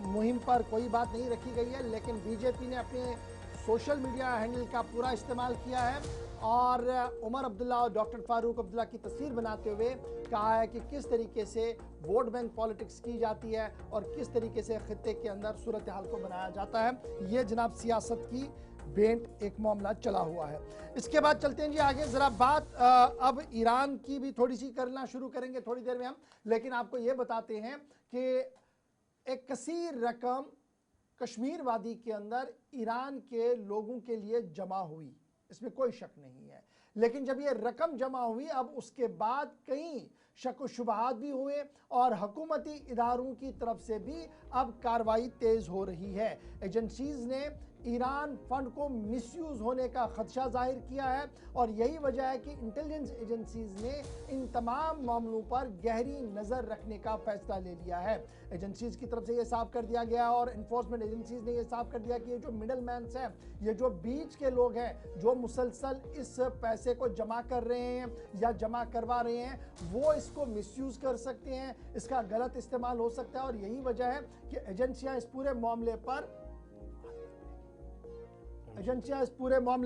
मुहिम पर कोई बात नहीं रखी गई है, लेकिन बीजेपी ने अपने सोशल मीडिया हैंडल का पूरा इस्तेमाल किया है और उमर अब्दुल्ला और डॉक्टर फारूक अब्दुल्ला की तस्वीर बनाते हुए कहा है कि किस तरीके से वोट बैंक पॉलिटिक्स की जाती है और किस तरीके से खित्ते के अंदर सूरत हाल को बनाया जाता है। ये जनाब सियासत की बेंट एक मामला चला हुआ है। इसके बाद चलते हैं जी आगे, जरा बात अब ईरान की भी थोड़ी सी करना शुरू करेंगे थोड़ी देर में हम, लेकिन आपको ये बताते हैं कि एक कसीर रकम कश्मीर वादी के अंदर ईरान के लोगों के लिए जमा हुई, इसमें कोई शक नहीं है। लेकिन जब ये रकम जमा हुई, अब उसके बाद कई शक व शुबहात भी हुए और हुकूमती इदारों की तरफ से भी अब कार्रवाई तेज हो रही है। एजेंसीज ने ईरान फंड को मिसयूज होने का खदशा जाहिर किया है और यही वजह है कि इंटेलिजेंस एजेंसीज ने इन तमाम मामलों पर गहरी नज़र रखने का फैसला ले लिया है। एजेंसीज की तरफ से ये साफ कर दिया गया और इन्फोर्समेंट एजेंसीज ने ये साफ कर दिया कि ये जो मिडल मैन्स हैं, ये जो बीच के लोग हैं जो मुसलसल इस पैसे को जमा कर रहे हैं या जमा करवा रहे हैं, वो इसको मिसयूज कर सकते हैं, इसका गलत इस्तेमाल हो सकता है। और यही वजह है कि एजेंसियां इस पूरे मामले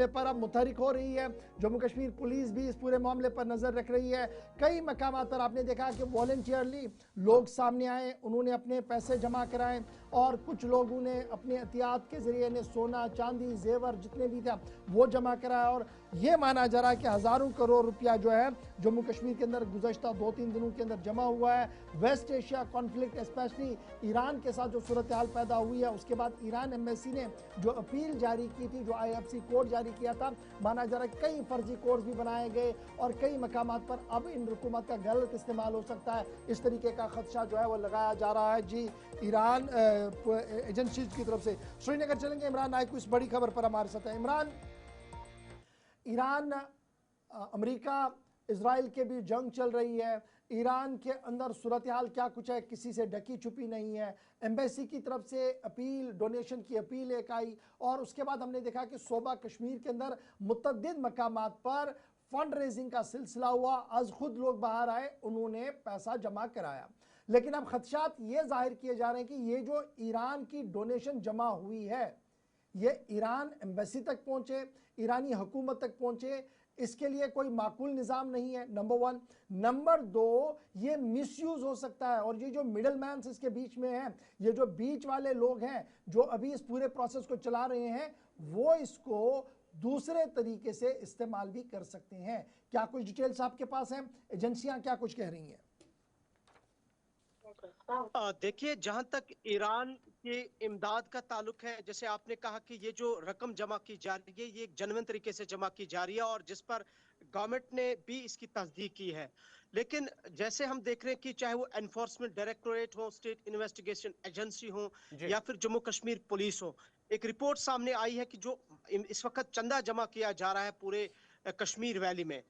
पर अब मुतहरिक हो रही है। जम्मू कश्मीर पुलिस भी इस पूरे मामले पर नजर रख रही है। कई मकामात पर आपने देखा कि वॉलंटियरली लोग सामने आए, उन्होंने अपने पैसे जमा कराए और कुछ लोगों ने अपने एहतियात के जरिए ने सोना चांदी जेवर जितने भी था वो जमा कराया। और ये माना जा रहा है कि हज़ारों करोड़ रुपया जो है जम्मू कश्मीर के अंदर गुज़श्ता 2-3 दिनों के अंदर जमा हुआ है। West Asia conflict specially Iran के साथ जो सूरत हाल पैदा हुई है, उसके बाद ईरान एम्बेसी ने जो अपील जारी की थी, जो IFC कोड जारी किया था, माना जा रहा है कई फर्जी कोड्स भी बनाए गए और कई मकामात पर अब इन हुकूमत का गलत इस्तेमाल हो सकता है। इस तरीके का खदशा जो है वो लगाया जा रहा है जी ईरान एजेंसी की तरफ से। श्रीनगर चलेंगे, इमरान नायक को इस बड़ी खबर पर हमारे साथ है। इमरान, ईरान अमेरिका इजराइल के बीच जंग चल रही है, ईरान के अंदर सूरत हाल क्या कुछ है किसी से ढकी छुपी नहीं है। एम्बेसी की तरफ से अपील, डोनेशन की अपील एक आई और उसके बाद हमने देखा कि सोबा कश्मीर के अंदर मुतअद्दिद मकामात पर फंड रेजिंग का सिलसिला हुआ। आज खुद लोग बाहर आए, उन्होंने पैसा जमा कराया। लेकिन अब खदशात ये जाहिर किए जा रहे हैं कि ये जो ईरान की डोनेशन जमा हुई है, ये ईरान एम्बेसी तक पहुंचे, ईरानी हुकूमत तक पहुंचे, इसके लिए कोई माकूल निज़ाम नहीं है, नंबर 1। नंबर 2, ये मिसयूज हो सकता है और ये जो मिडल मैन्स इसके बीच में हैं, ये जो बीच वाले लोग हैं जो अभी इस पूरे प्रोसेस को चला रहे हैं, वो इसको दूसरे तरीके से इस्तेमाल भी कर सकते हैं। क्या कुछ डिटेल्स आपके पास हैं? एजेंसियां क्या कुछ कह रही हैं? देखिए, जहां तक ईरान के इमदाद का ताल्लुक है, जैसे आपने कहा कि ये जो रकम जमा की जा रही है ये एक जेन्युइन तरीके से जमा की जा रही है और जिस पर गवर्नमेंट ने भी इसकी तस्दीक की है। लेकिन जैसे हम देख रहे हैं कि चाहे वो एनफोर्समेंट डायरेक्टोरेट हो, स्टेट इन्वेस्टिगेशन एजेंसी हो या फिर जम्मू कश्मीर पुलिस हो, एक रिपोर्ट सामने आई है कि जो इस वक्त चंदा जमा किया जा रहा है पूरे कश्मीर वैली में,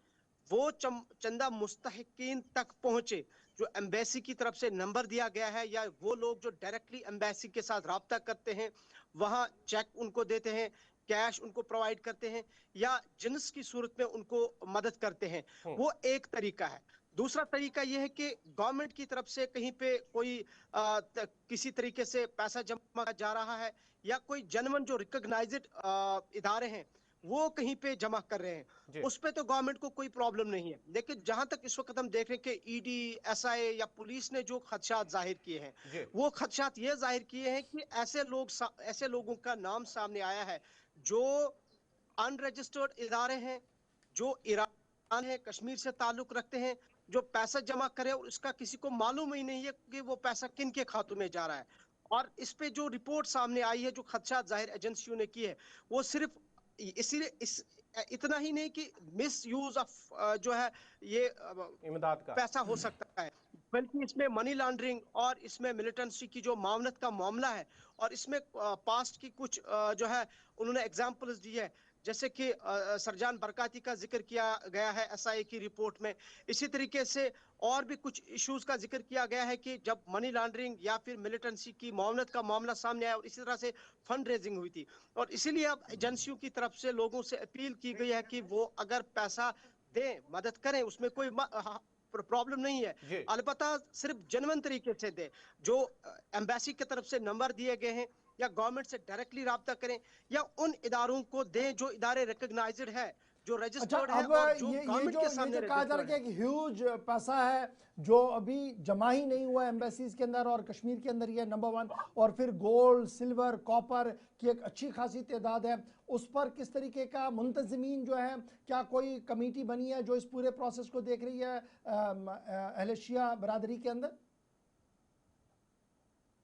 वो चंदा मुस्तहिकीन तक पहुंचे जो एम्बेसी की तरफ से नंबर दिया गया है या वो लोग जो डायरेक्टली एम्बेसी के साथ राब्ता करते हैं, वहां चेक उनको देते हैं, कैश उनको प्रोवाइड करते हैं या जिन्स की सूरत में उनको मदद करते हैं, वो एक तरीका है। दूसरा तरीका यह है कि गवर्नमेंट की तरफ से कहीं पे कोई किसी तरीके से पैसा जमा जा रहा है या कोई जेन्युइन जो रिकॉग्नाइज्ड इदारे हैं वो कहीं पे जमा कर रहे हैं, उस पे तो गवर्नमेंट को कोई प्रॉब्लम नहीं है। लेकिन जहां तक इस वक्त हम देख रहे हैं कि ईडी, एसआई या पुलिस ने जो खदशात जाहिर किए हैं, वो खदशात ये जाहिर किए हैं कि ऐसे लोगों का नाम सामने आया है जो अनरजिस्टर्ड इदारे हैं, जो ईरान है, कश्मीर से ताल्लुक रखते हैं, जो पैसा जमा करे और इसका किसी को मालूम ही नहीं है कि वो पैसा किन के खातों में जा रहा है। और इस पे जो रिपोर्ट सामने आई है, जो खदशात जाहिर एजेंसियों ने किए, वो सिर्फ इसीलिए इतना ही नहीं कि मिस यूज ऑफ जो है ये इमदाद का पैसा हो सकता है, बल्कि इसमें मनी लॉन्ड्रिंग और इसमें मिलिटेंसी की जो मामलत का मामला है और इसमें पास्ट की कुछ जो है उन्होंने एग्जांपल्स दी है, जैसे कि सरजान बरकाती का जिक्र किया गया है एसआई की रिपोर्ट में। इसी तरीके से और भी कुछ इश्यूज का जिक्र किया गया है कि जब मनी लॉन्ड्रिंग या फिर मिलिटेंसी की मामलत का मामला सामने आया और इसी तरह से फंड रेजिंग हुई थी। और इसीलिए अब एजेंसियों की तरफ से लोगों से अपील की गई है कि वो अगर पैसा दें, मदद करें, उसमें कोई प्रॉब्लम नहीं है, अलबत्ता सिर्फ जेन्युइन तरीके से दे। जो एम्बेसी की तरफ से नंबर दिए गए हैं या गवर्नमेंट से डायरेक्टली राब्ता करें या उन इदारों को दें जो इदारे रिकॉग्नाइज्ड है, जो अच्छा, रजिस्टर्ड है अब और जो ये गवर्नमेंट के जो सामने कहा जा रहा रजिस्टर्ड है है। कि ह्यूज पैसा है जो अभी जमा ही नहीं हुआ एम्बेसीज के अंदर, और कश्मीर के अंदर ये नंबर 1, और फिर गोल्ड सिल्वर कॉपर की एक अच्छी खासी तादाद है, उस पर किस तरीके का मुंतजमीन जो है, क्या कोई कमेटी बनी है जो इस पूरे प्रोसेस को देख रही है अहले शिया बरादरी के अंदर?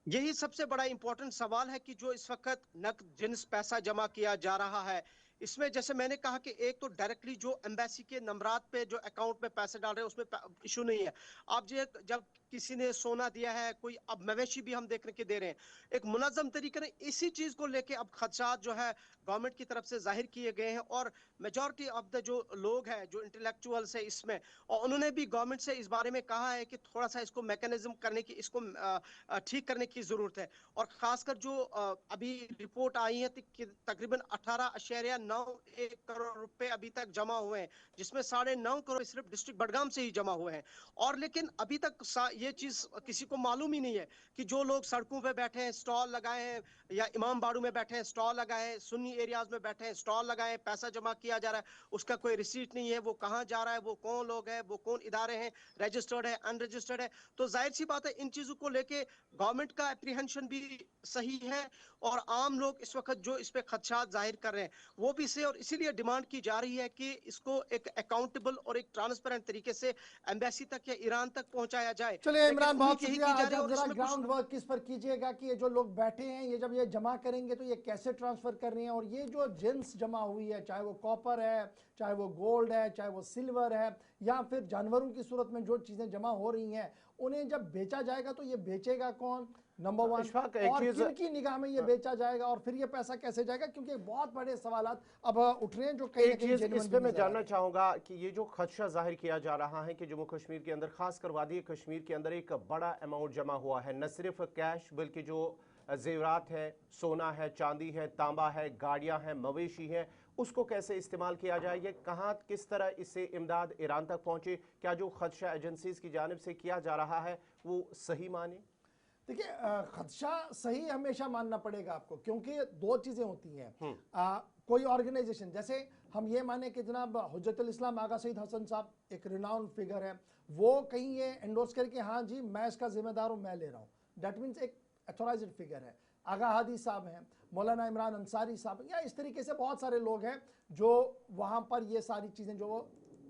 यही सबसे बड़ा इंपॉर्टेंट सवाल है कि जो इस वक्त नकद जिन्स पैसा जमा किया जा रहा है, इसमें जैसे मैंने कहा कि एक तो डायरेक्टली जो एम्बेसी के नंबरात पे जो अकाउंट में पैसे डाल रहे हैं उसमें इशू नहीं है। अब जब किसी ने सोना दिया है, कोई अब मवेशी भी हम देखने के दे रहे हैं, एक मुनज़्ज़म तरीके से इसी चीज को लेके अब खदशात जो है गवर्नमेंट की तरफ से जाहिर किए गए हैं, और मेजॉरिटी ऑफ द जो लोग हैं जो इंटेलेक्चुअल्स है इसमें, और उन्होंने भी गवर्नमेंट से इस बारे में कहा है कि थोड़ा सा इसको मैकेनिज्म करने की, इसको ठीक करने की जरूरत है। और खासकर जो अभी रिपोर्ट आई है कि तकरीबन 18.91 करोड़ रुपए अभी तक जमा हुए हैं, जिसमें 9.5 करोड़ सिर्फ डिस्ट्रिक्ट बडगाम से ही जमा हुए हैं। और लेकिन अभी तक ये चीज किसी को मालूम ही नहीं है कि जो लोग सड़कों पे बैठे हैं, स्टॉल लगाए हैं, या इमाम बाड़ू में बैठे हैं स्टॉल लगाए हैं, सुन्नी एरियाज में बैठे हैं स्टॉल लगाए हैं, पैसा जमा किया जा रहा है, उसका कोई रिसीट नहीं है, वो कहाँ जा रहा है, वो कौन लोग हैं, वो कौन इदारे हैं, रजिस्टर्ड है अनरजिस्टर्ड है। तो जाहिर सी बात है इन चीजों को लेके गवर्नमेंट का एप्रीहेंशन भी सही है, और आम लोग इस वक्त जो इस पे खदशात जाहिर कर रहे हैं वो भी से, और इसीलिए डिमांड की जा रही है कि इसको एक अकाउंटेबल और एक ट्रांसपेरेंट तरीके से एम्बेसी तक या ईरान तक पहुंचाया जाए। चलिए लेकिन इमरान, बहुत उम्मीद यही शुक्रिया। की जा आज रही है, आप और जरा इसमें ग्राउंड कुछ वर्क किस पर कीजिएगा कि ये जो लोग बैठे हैं, ये जब ये जमा करेंगे तो ये कैसे ट्रांसफर कर रहे हैं, और ये जो जिन्स जमा हुई है, चाहे वो कॉपर है, चाहे वो गोल्ड है, चाहे वो सिल्वर है, या फिर जानवरों की सूरत में जो चीजें जमा हो रही हैं, उन्हें जब बेचा जाएगा तो ये बेचेगा कौन, नंबर 1, इशफाक, एक और चीज किनकी निगाह में ये बेचा जाएगा, और फिर ये पैसा कैसे जाएगा, क्योंकि बहुत बड़े सवालात अब उठ रहे हैं जो कहीं ना एक कहीं चीज जेन्युइन इस भी पे मैं नजर आ जानना रहे हैं। चाहूंगा कि ये जो खदशा जाहिर किया जा रहा है कि जम्मू कश्मीर के अंदर, खासकर वादी कश्मीर के अंदर एक बड़ा अमाउंट जमा हुआ है, न सिर्फ कैश बल्कि जो जेवरात है, सोना है, चांदी है, तांबा है, गाड़ियां हैं, मवेशी हैं, उसको कैसे इस्तेमाल किया जाए, ये कहाँ किस तरह इससे इमदाद ईरान तक पहुंचे, क्या जो खदशा एजेंसीज की जानिब से किया जा रहा है वो सही माने? देखिए, खदशा सही हमेशा मानना पड़ेगा आपको, क्योंकि दो चीज़ें होती हैं। कोई ऑर्गेनाइजेशन, जैसे हम ये माने कि जनाब हुज्जतुल इस्लाम आगा सईद हसन साहब एक रिनाउंड फिगर है, वो कहीं ये एंडोर्स करके हाँ जी मैं इसका जिम्मेदार हूँ, मैं ले रहा हूँ, डेट मीन्स एक अथोराइज्ड फिगर है। आगा हादी साहब हैं, मौलाना इमरान अंसारी साहब, या इस तरीके से बहुत सारे लोग हैं जो वहाँ पर ये सारी चीज़ें जो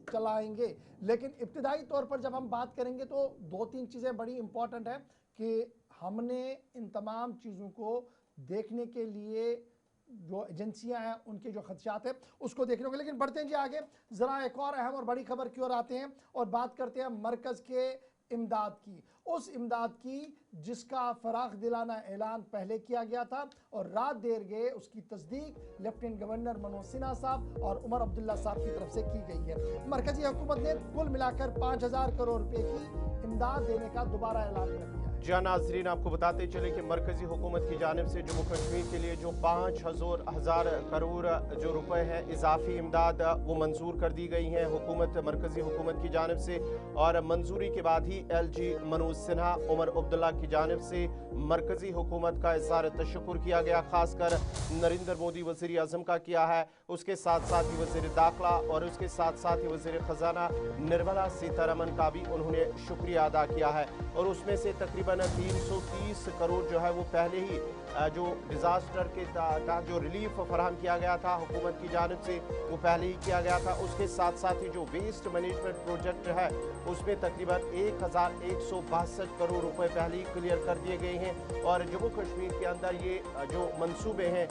चलाएंगे। लेकिन इब्तिदाई तौर पर जब हम बात करेंगे तो 2-3 चीज़ें बड़ी इंपॉर्टेंट है कि हमने इन तमाम चीज़ों को देखने के लिए जो एजेंसियां हैं उनके जो खदशात है उसको देखने होंगे। लेकिन बढ़ते हैं जी आगे, ज़रा एक और अहम और बड़ी खबर की ओर आते हैं और बात करते हैं मरकज़ के इमदाद की, उस इमदाद की जिसका फराख दिलाना ऐलान पहले किया गया था और रात देर गए उसकी तस्दीक लेफ्टिनेंट गवर्नर मनोज सिन्हा साहब और उमर अब्दुल्ला साहब की तरफ से की गई है। मरकजी हुकूमत ने कुल मिलाकर 5000 करोड़ रुपए की इमदाद देने का दोबारा ऐलान कर दिया। जी नाजरीन, आपको बताते चले कि मरकजी हुकूमत की जानिब से जम्मू कश्मीर के लिए जो 5,000 करोड़ जो रुपए हैं इजाफी इमदाद वो मंजूर कर दी गई हैं मरकजी हुकूमत की जानिब से, और मंजूरी के बाद ही LG मनोज सिन्हा उमर अब्दुल्ला की जानिब से मरकजी हुकूमत का इज़हार तशक्कुर किया गया, खासकर नरेंद्र मोदी वज़ीर आज़म का किया है, उसके साथ साथ ही वज़ीर दाखिला और उसके साथ साथ ही वज़ीर ख़जाना निर्मला सीतारमन का भी उन्होंने शुक्रिया अदा किया है। और उसमें से तकरीबन 330 करोड़ जो है वो पहले ही जो डिज़ास्टर के तहत जो रिलीफ फराहम किया गया था हुकूमत की जानिब से वो पहले ही किया गया था। उसके साथ साथ ही जो वेस्ट मैनेजमेंट प्रोजेक्ट है उसमें तकरीबन 1162 करोड़ रुपए पहले ही क्लियर कर दिए गए हैं। और जम्मू कश्मीर के अंदर ये जो मंसूबे हैं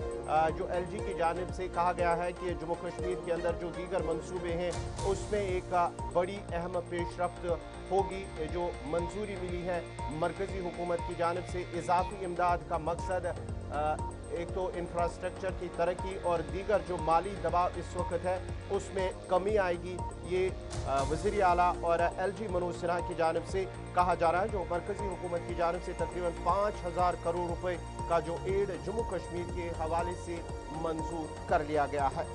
जो LG की जानिब से कहा गया है कि जम्मू कश्मीर के अंदर जो दीगर मंसूबे हैं उसमें एक बड़ी अहम पेशरफ्त होगी। जो मंजूरी मिली है मरकज़ी हुकूमत की जानिब से इजाफी इमदाद का मकसद एक तो इंफ्रास्ट्रक्चर की तरक्की और दीगर जो माली दबाव इस वक्त है उसमें कमी आएगी, ये वज़ीर आला और LG मनोज सिन्हा की जानिब से कहा जा रहा है। जो मरकज़ी हुकूमत की जानिब से तकरीबन 5,000 करोड़ रुपए का जो एड जम्मू कश्मीर के हवाले से मंजूर कर लिया गया है।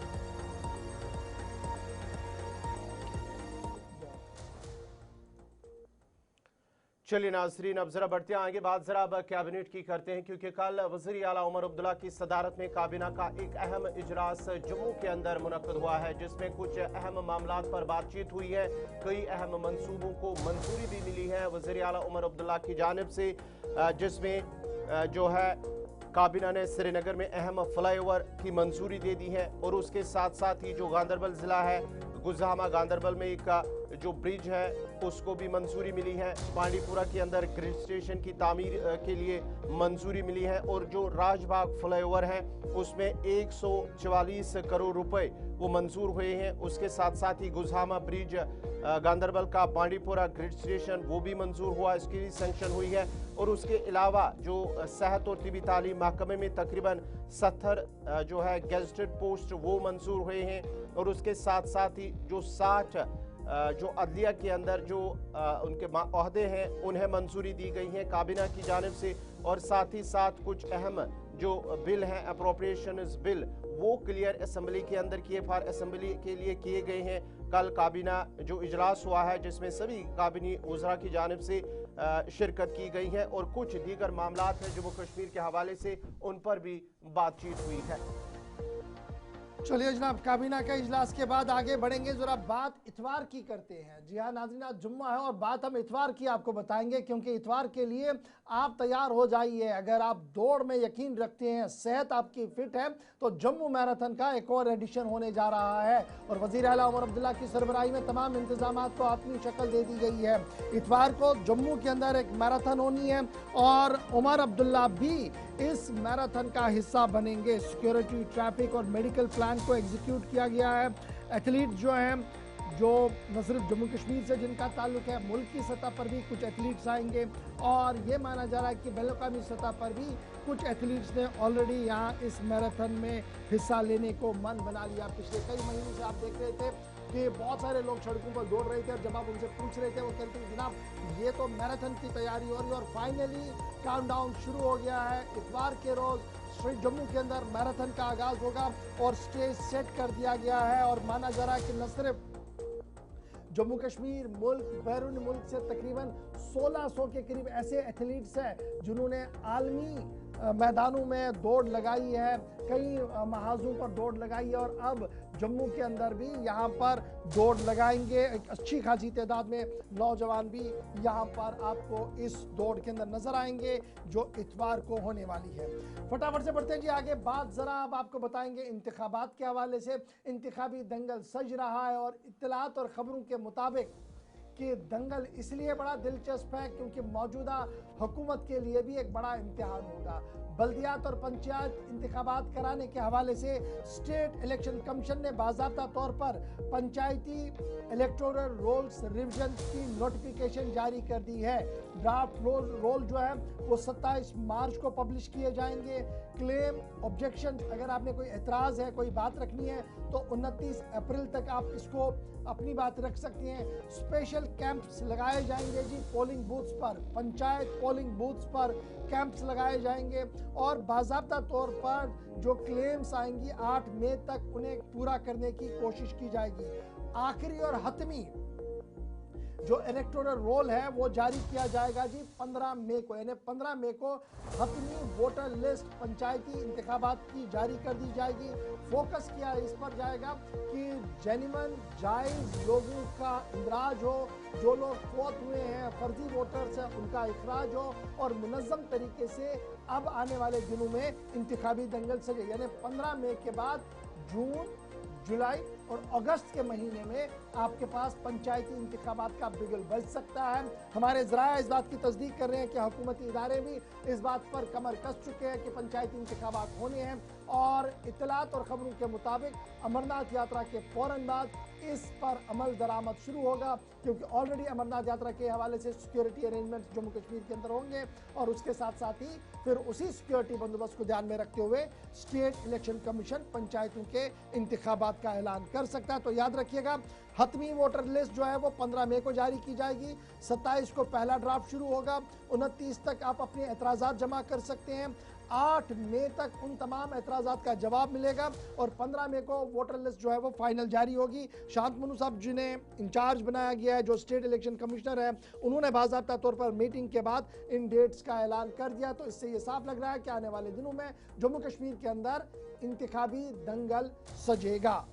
चलिए नाजरीन, अब जरा बढ़ते हैं आगे। बात जरा अब कैबिनेट की करते हैं, क्योंकि कल वज़ीर आला उमर अब्दुल्ला की सदारत में काबीना का एक अहम इजलास जम्मू के अंदर मुनक्कद हुआ है, जिसमें कुछ अहम मामलात पर बातचीत हुई है। कई अहम मंसूबों को मंजूरी भी मिली है वज़ीर आला उमर अब्दुल्ला की जानिब से, जिसमें जो है काबीना ने श्रीनगर में अहम फ्लाईओवर की मंजूरी दे दी है, और उसके साथ साथ ही जो गांधरबल ज़िला है, गुजहामा गांधरबल में एक जो ब्रिज है उसको भी मंजूरी मिली है। पांडीपुरा के अंदर ग्रिड स्टेशन की तामीर के लिए मंजूरी मिली है, और जो राजबाग फ्लाईओवर है उसमें 144 करोड़ रुपए वो मंजूर हुए हैं। उसके साथ साथ ही गुजहामा ब्रिज गांधरबल का पांडीपुरा ग्रिड स्टेशन वो भी मंजूर हुआ, इसकी भी सैंक्शन हुई है। और उसके अलावा जो सेहत और तिबी तालीम महकमे में तकरीबन 70 जो है गेजेटेड पोस्ट वो मंजूर हुए हैं, और उसके साथ साथ ही जो 60 जो अदलिया के अंदर जो उनके ओहदे हैं उन्हें मंजूरी दी गई है काबीना की जानिब से। और साथ ही साथ कुछ अहम जो बिल हैं, अप्रोप्रिएशंस बिल, वो क्लियर असम्बली के अंदर किए फॉर असम्बली के लिए किए गए हैं। कल काबीना जो इजलास हुआ है जिसमें सभी काबीनी उज़रा की जानिब से शिरकत की गई है, और कुछ दीगर मामलात हैं जम्मू कश्मीर के हवाले से उन पर भी बातचीत हुई है। चलिए जनाब, काबीना के इजलास के बाद आगे बढ़ेंगे। जरा बात इतवार की करते हैं। जी हाँ नाज़रीन, आज जुम्मा है और बात हम इतवार की आपको बताएंगे, क्योंकि इतवार के लिए आप तैयार हो जाइए। अगर आप दौड़ में यकीन रखते हैं, सेहत आपकी फिट है, तो जम्मू मैराथन का एक और एडिशन होने जा रहा है, और वज़ीर आला उमर अब्दुल्ला की सरबराही में तमाम इंतजाम को अपनी शक्ल दे दी गई है। इतवार को जम्मू के अंदर एक मैराथन होनी है, और उमर अब्दुल्ला भी इस मैराथन का हिस्सा बनेंगे। सिक्योरिटी, ट्रैफिक और मेडिकल प्लान को एग्जीक्यूट किया गया है। एथलीट जो हैं, जो न सिर्फ जम्मू कश्मीर से जिनका ताल्लुक है, मुल्क की सतह पर भी कुछ एथलीट्स आएंगे, और ये माना जा रहा है कि बैनुल-अक़वामी सतह पर भी कुछ एथलीट्स ने ऑलरेडी यहाँ इस मैराथन में हिस्सा लेने को मन बना लिया। पिछले कई महीनों से आप देख रहे थे कि बहुत सारे लोग सड़कों पर दौड़ रहे थे, और जब आप उनसे पूछ रहे थे वो कहते थे जनाब ये तो मैराथन की तैयारी हो रही है। और फाइनली काउंटडाउन शुरू हो गया है। इतवार के रोज़ श्री जम्मू के अंदर मैराथन का आगाज़ होगा, और स्टेज सेट कर दिया गया है। और माना जा रहा है कि न सिर्फ जम्मू कश्मीर, मुल्क, बैरून मुल्क से तकरीबन 1600 के करीब ऐसे एथलीट्स हैं जिन्होंने आलमी मैदानों में दौड़ लगाई है, कई महाजों पर दौड़ लगाई है, और अब जम्मू के अंदर भी यहाँ पर दौड़ लगाएंगे। एक अच्छी खासी तादाद में नौजवान भी यहाँ पर आपको इस दौड़ के अंदर नजर आएंगे जो इतवार को होने वाली है। फटाफट से बढ़ते हैं जी आगे। बात ज़रा अब आपको बताएंगे इंतखाबात के हवाले से। इंतखाबी दंगल सज रहा है, और इत्तलात और ख़बरों के मुताबिक कि दंगल इसलिए बड़ा दिलचस्प है क्योंकि मौजूदा हुकूमत के लिए भी एक बड़ा इम्तिहान होगा। बल्दियात और पंचायत इंतखाबात कराने के हवाले से स्टेट इलेक्शन कमीशन ने बाज़ाब्ता तौर पर पंचायती इलेक्टोरल रोल्स रिविजन की नोटिफिकेशन जारी कर दी है। ड्राफ्ट रोल जो है वो 27 मार्च को पब्लिश किए जाएंगे। क्लेम, ऑब्जेक्शन, अगर आपने कोई एतराज़ है, कोई बात रखनी है, तो 29 अप्रैल तक आप इसको अपनी बात रख सकते हैं। स्पेशल कैंप्स लगाए जाएंगे जी पोलिंग बूथ्स पर, पंचायत पोलिंग बूथ्स पर कैंप्स लगाए जाएंगे, और बाज़ाब्ता तौर पर जो क्लेम्स आएंगी 8 मई तक उन्हें पूरा करने की कोशिश की जाएगी। आखिरी और हतमी जो इलेक्टोरल रोल है वो जारी किया जाएगा जी 15 मई को, यानी 15 मई को हतमी वोटर लिस्ट पंचायती इंतखाबात की जारी कर दी जाएगी। फोकस किया इस पर जाएगा कि जेन्युइन जायज़ लोगों का इंदराज हो, जो लोग फौत हुए हैं, फर्जी वोटर्स हैं, उनका इखराज हो, और मुनज़्ज़म तरीके से अब आने वाले दिनों में इंतखाबी दंगल सजे। यानी 15 मई के बाद जून, जुलाई और अगस्त के महीने में आपके पास पंचायती इंतखाबात का बिगुल बज सकता है। हमारे ज़राए इस बात की तस्दीक कर रहे हैं कि हुकूमती इदारे भी इस बात पर कमर कस चुके हैं कि पंचायती इंतखाबात होने हैं, और इत्तलात और ख़बरों के मुताबिक अमरनाथ यात्रा के फ़ौरन बाद इस पर अमल दरामद शुरू होगा, क्योंकि ऑलरेडी अमरनाथ यात्रा के हवाले से सिक्योरिटी अरेंजमेंट जम्मू कश्मीर के अंदर होंगे, और उसके साथ साथ ही फिर उसी सिक्योरिटी बंदोबस्त को ध्यान में रखते हुए स्टेट इलेक्शन कमीशन पंचायतों के इंतखाबात का ऐलान कर सकता है। तो याद रखिएगा, हतमी वोटर लिस्ट जो है वो 15 मई को जारी की जाएगी, 27 को पहला ड्राफ्ट शुरू होगा, 29 तक आप अपने एतराज़ात जमा कर सकते हैं, 8 मई तक उन तमाम एतराज़ात का जवाब मिलेगा, और 15 मई को वोटर लिस्ट जो है वो फाइनल जारी होगी। शांतमनु साहब जिन्हें इंचार्ज बनाया गया है, जो स्टेट इलेक्शन कमिश्नर है, उन्होंने बाकायदा तौर पर मीटिंग के बाद इन डेट्स का ऐलान कर दिया। तो इससे ये साफ लग रहा है कि आने वाले दिनों में जम्मू कश्मीर के अंदर इंतखाबी दंगल सजेगा।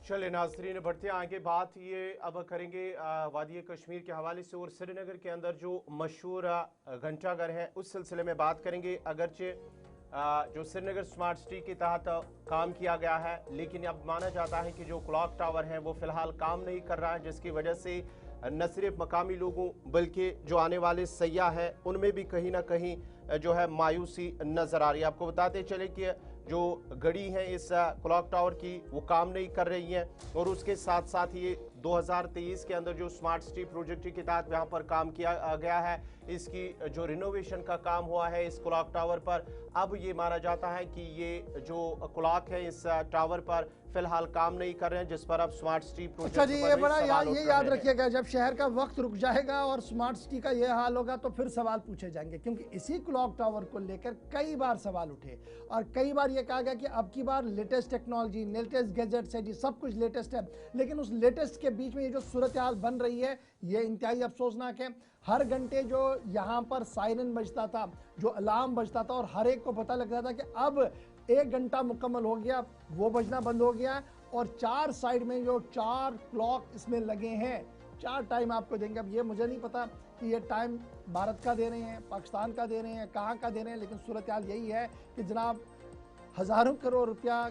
चले नाजरीन, बढ़ते आगे बात ये अब करेंगे वादी कश्मीर के हवाले से और श्रीनगर के अंदर जो मशहूर घंटाघर है उस सिलसिले में बात करेंगे। अगरचे जो श्रीनगर स्मार्ट सिटी के तहत काम किया गया है, लेकिन अब माना जाता है कि जो क्लॉक टावर है वो फिलहाल काम नहीं कर रहा है, जिसकी वजह से न सिर्फ मकामी लोगों बल्कि जो आने वाले सयाह हैं उनमें भी कहीं ना कहीं जो है मायूसी नज़र आ रही है। आपको बताते चले कि जो घड़ी है इस क्लॉक टावर की वो काम नहीं कर रही है और उसके साथ साथ ये 2023 के अंदर जो स्मार्ट सिटी प्रोजेक्ट के तहत यहाँ पर काम किया गया है, इसकी जो रिनोवेशन का काम हुआ है इस क्लॉक टावर पर, अब ये माना जाता है कि ये जो क्लॉक है इस टावर पर फिलहाल काम नहीं कर रहे हैं, जिस पर अब स्मार्ट सिटी प्रोजेक्ट। अच्छा जी, ये बड़ा ये याद रखिएगा, जब शहर का वक्त रुक जाएगा और स्मार्ट सिटी का ये हाल होगा तो फिर सवाल पूछे जाएंगे, क्योंकि इसी क्लॉक टावर को लेकर कई बार सवाल उठे और कई बार ये कहा गया कि अब की बार लेटेस्ट टेक्नोलॉजी, लेटेस्ट गैजेट्स है जी, सब कुछ लेटेस्ट है, लेकिन उस लेटेस्ट के बीच में ये जो सूरत हाल बन रही है ये इंतहाई अफसोसनाक है। हर घंटे जो यहाँ पर सायरन बजता था, जो अलार्म बजता था और हर एक को पता लगता था कि अब 1 घंटा मुकम्मल हो गया, वो बजना बंद हो गया और 4 साइड में जो 4 क्लॉक इसमें लगे हैं, 4 टाइम आपको देंगे। अब ये मुझे नहीं पता कि ये टाइम भारत का दे रहे हैं, पाकिस्तान का दे रहे हैं, कहाँ का दे रहे हैं, लेकिन सूरत हाल यही है कि जनाब हज़ारों करोड़ रुपया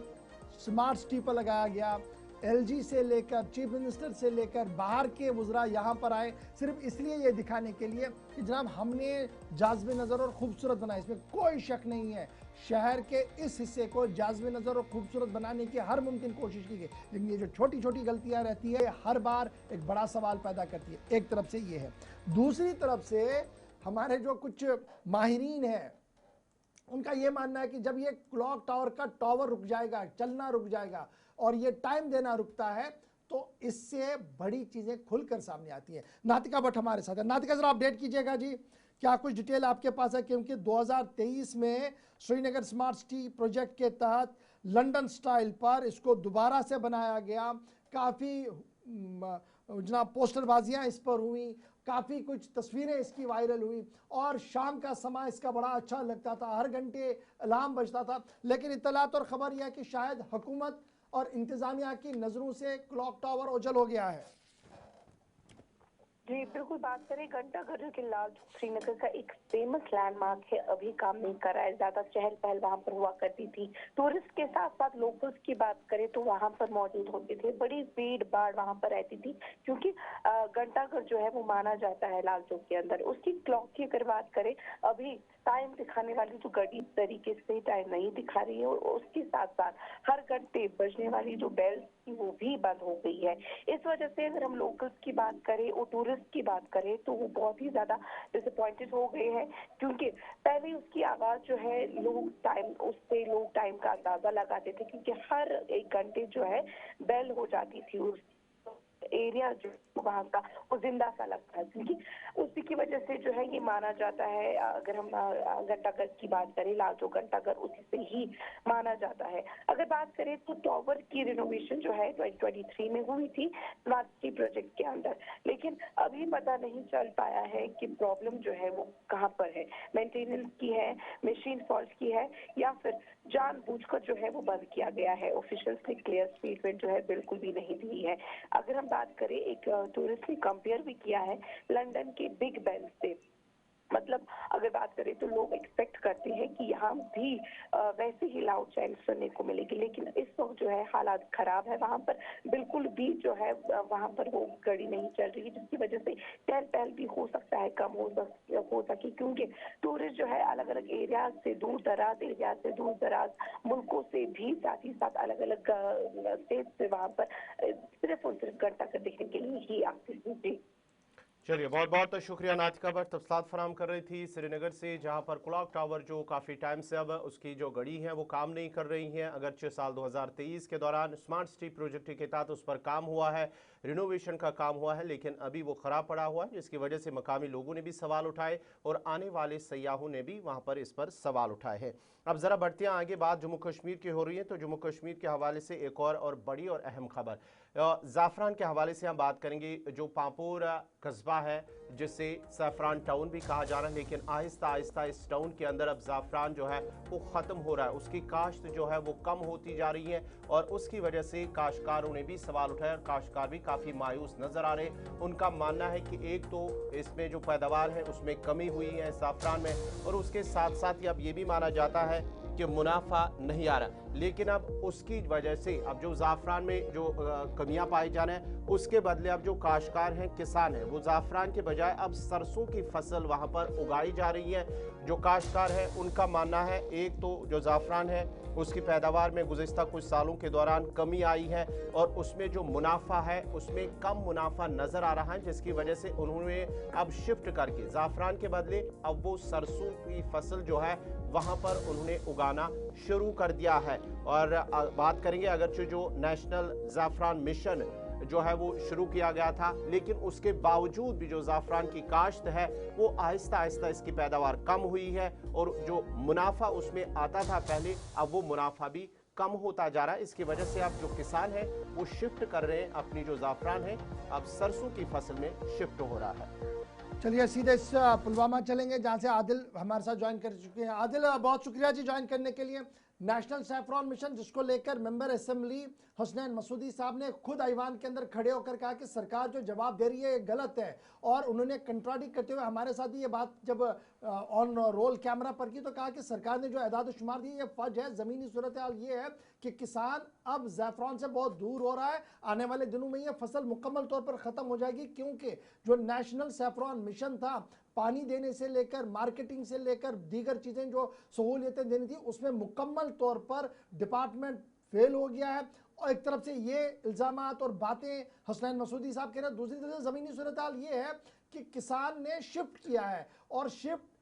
स्मार्ट सिटी पर लगाया गया। एलजी से लेकर चीफ मिनिस्टर से लेकर बाहर के वज़रा यहाँ पर आए सिर्फ इसलिए ये दिखाने के लिए कि जनाब हमने जाज़बे नज़र और खूबसूरत बनाया, इसमें कोई शक नहीं है। शहर के इस हिस्से को जाज़बे नज़र और खूबसूरत बनाने की हर मुमकिन कोशिश की गई, लेकिन ये जो छोटी छोटी गलतियाँ रहती है हर बार एक बड़ा सवाल पैदा करती है। एक तरफ से ये है, दूसरी तरफ से हमारे जो कुछ माहिरीन हैं उनका ये मानना है कि जब ये क्लॉक टावर का टावर रुक जाएगा, चलना रुक जाएगा और ये टाइम देना रुकता है तो इससे बड़ी चीजें खुलकर सामने आती हैं। नातिका भट्ट हमारे साथ है। नातिका जरा अपडेट कीजिएगा जी, क्या कुछ डिटेल आपके पास है, क्योंकि 2023 में श्रीनगर स्मार्ट सिटी प्रोजेक्ट के तहत लंदन स्टाइल पर इसको दोबारा से बनाया गया, काफ़ी जनाब पोस्टरबाजियाँ इस पर हुई, काफ़ी कुछ तस्वीरें इसकी वायरल हुई और शाम का समय इसका बड़ा अच्छा लगता था, हर घंटे अलार्म बजता था, लेकिन इत्तलात और ख़बर यह है कि शायद हुकूमत और इंतज़ामिया की नज़रों से क्लॉक टावर ओझल हो गया है। जी बिल्कुल, बात करें घंटाघर जो कि लाल चौक श्रीनगर का एक फेमस लैंडमार्क है, अभी काम नहीं कर रहा है। ज्यादा चहल पहल वहां पर हुआ करती थी, टूरिस्ट के साथ साथ लोकल्स की बात करें तो वहां पर मौजूद होते थे, बड़ी भीड़ भाड़ वहां पर रहती थी, क्योंकि घंटाघर जो है वो माना जाता है लाल चौक के अंदर। उसकी क्लॉक की अगर बात करें, अभी टाइम दिखाने वाली जो घड़ी तरीके से टाइम नहीं दिखा रही है और उसके साथ साथ हर घंटे बजने वाली जो बेल थी वो भी बंद हो गई है। इस वजह से अगर हम लोकल्स की बात करें और टूरिस्ट की बात करें तो वो बहुत ही ज्यादा डिसअपॉइंटेड हो गए हैं, क्योंकि पहले उसकी आवाज जो है उससे लोग टाइम का अंदाजा लगाते थे, क्योंकि हर 1 घंटे जो है बेल हो जाती थी। उस एरिया जो वहाँ का वो जिंदा सा लगता है, क्योंकि उसी की वजह से जो है ये माना जाता है। अगर हम घंटाघर की बात करें, लाल चौक घंटाघर उसी से ही माना जाता है। अगर बात करें तो टावर की रिनोवेशन जो है 2023 में हुई थी स्मार्ट सिटी प्रोजेक्ट के अंदर, लेकिन अभी पता नहीं चल पाया है कि प्रॉब्लम जो है वो कहाँ पर है, मेंटेनेंस की है, मशीन फॉल्ट की है, या फिर जानबूझकर जो है वो बंद किया गया है। ऑफिशियल्स ने क्लियर स्टेटमेंट जो है बिल्कुल भी नहीं दी है। अगर हम बात करें, एक टूरिस्ट ने कंपेयर भी किया है लंदन के बिग बेन से, मतलब अगर बात करें तो लोग एक्सपेक्ट करते हैं कि यहाँ भी वैसे ही लाउड चाइल्ड सुनने को मिलेगी, लेकिन इस वक्त जो है हालात खराब है, वहाँ पर बिल्कुल भी जो है वहाँ पर वो घड़ी नहीं चल रही, जिसकी वजह से चहल पहल भी हो सकता है कम हो सके, क्योंकि टूरिस्ट जो है अलग अलग एरिया से, दूर दराज एरिया से, दूर दराज मुल्कों से भी, साथ ही साथ अलग अलग स्टेट से वहाँ पर सिर्फ और सिर्फ घंटाघर देखने के लिए ही आते हैं। चलिए, बहुत बहुत शुक्रिया नातिका भट्ट, तफसीलात फराम कर रही थी श्रीनगर से, जहां पर क्लॉक टावर जो काफ़ी टाइम से अब उसकी जो घड़ी है वो काम नहीं कर रही हैं। अगरचे साल 2023 के दौरान स्मार्ट सिटी प्रोजेक्ट के तहत उस पर काम हुआ है, रिनोवेशन का काम हुआ है, लेकिन अभी वो खराब पड़ा हुआ है, जिसकी वजह से मकामी लोगों ने भी सवाल उठाए और आने वाले सयाहों ने भी वहां पर इस पर सवाल उठाए हैं। अब जरा बढ़ते हैं आगे। बात जम्मू कश्मीर की हो रही है, तो जम्मू कश्मीर के हवाले से एक और बड़ी और अहम खबर ज़ाफ़रान के हवाले से हम बात करेंगे। जो पांपोर कस्बा है, जिसे ज़ाफ़रान टाउन भी कहा जा रहा है, लेकिन आहिस्ता आहिस्ता इस टाउन के अंदर अब ज़ाफ़रान जो है वो ख़त्म हो रहा है, उसकी काश्त जो है वो कम होती जा रही है और उसकी वजह से काश्तकारों ने भी सवाल उठाया और काश्तकार भी काफ़ी मायूस नज़र आ रहे हैं। उनका मानना है कि एक तो इसमें जो पैदावार है उसमें कमी हुई है ज़ाफ़रान में, और उसके साथ साथ ही अब ये भी माना जाता है कि मुनाफा नहीं आ रहा, लेकिन अब उसकी वजह से अब जो ज़ाफ़रान में जो कमियां पाई जा रही हैं, उसके बदले अब जो काश्तकार हैं, किसान हैं, वो ज़ाफ़रान के बजाय अब सरसों की फसल वहां पर उगाई जा रही है। जो काश्तकार हैं उनका मानना है एक तो जो ज़ाफ़रान है उसकी पैदावार में गुज़िश्ता कुछ सालों के दौरान कमी आई है और उसमें जो मुनाफा है उसमें कम मुनाफा नज़र आ रहा है, जिसकी वजह से उन्होंने अब शिफ्ट करके ज़ाफ़रान के बदले अब वो सरसों की फसल जो है वहां पर उन्होंने उगाना शुरू कर दिया है। और बात करेंगे अगरचे जो नेशनल ज़ाफ़रान मिशन जो है वो शुरू किया गया था, लेकिन उसके बावजूद भी जो ज़ाफ़रान की काश्त है वो आहिस्ता आहिस्ता इसकी पैदावार कम हुई है और जो मुनाफा उसमें आता था पहले, अब वो मुनाफा भी कम होता जा रहा है। इसकी वजह से अब जो किसान हैं वो शिफ्ट कर रहे हैं, अपनी जो ज़ाफ़रान है अब सरसों की फसल में शिफ्ट हो रहा है। चलिए सीधे इस पुलवामा चलेंगे, जहां से आदिल हमारे साथ ज्वाइन कर चुके हैं। आदिल, बहुत शुक्रिया जी ज्वाइन करने के लिए। नेशनल सैफरॉन मिशन, जिसको लेकर मेंबर असेंबली हसनैन मसूदी साहब ने खुद ऐवान के अंदर खड़े होकर कहा कि सरकार जो जवाब दे रही है ये गलत है, और उन्होंने कंट्राडिक्ट करते हुए हमारे साथ ये बात जब ऑन रोल कैमरा पर की तो कहा कि सरकार ने जो एदाद शुमार दी ये फर्ज है। ज़मीनी सूरत हाल ये है कि किसान अब ज़ैफ़रॉन से बहुत दूर हो रहा है, आने वाले दिनों में ये फसल मुकम्मल तौर पर ख़त्म हो जाएगी, क्योंकि जो नेशनल सैफरॉन मिशन था, पानी देने से लेकर मार्केटिंग से लेकर दीगर चीज़ें जो सहूलियतें देनी थी, उसमें मुकम्मल तौर पर डिपार्टमेंट फेल हो गया है। और एक तरफ से ये इल्ज़ामात और बातें हसनैन मसूदी साहब कह रहे हैं, दूसरी तरफ से ज़मीनी सूरत हाल ये है कि किसान ने शिफ्ट किया है और शिफ्ट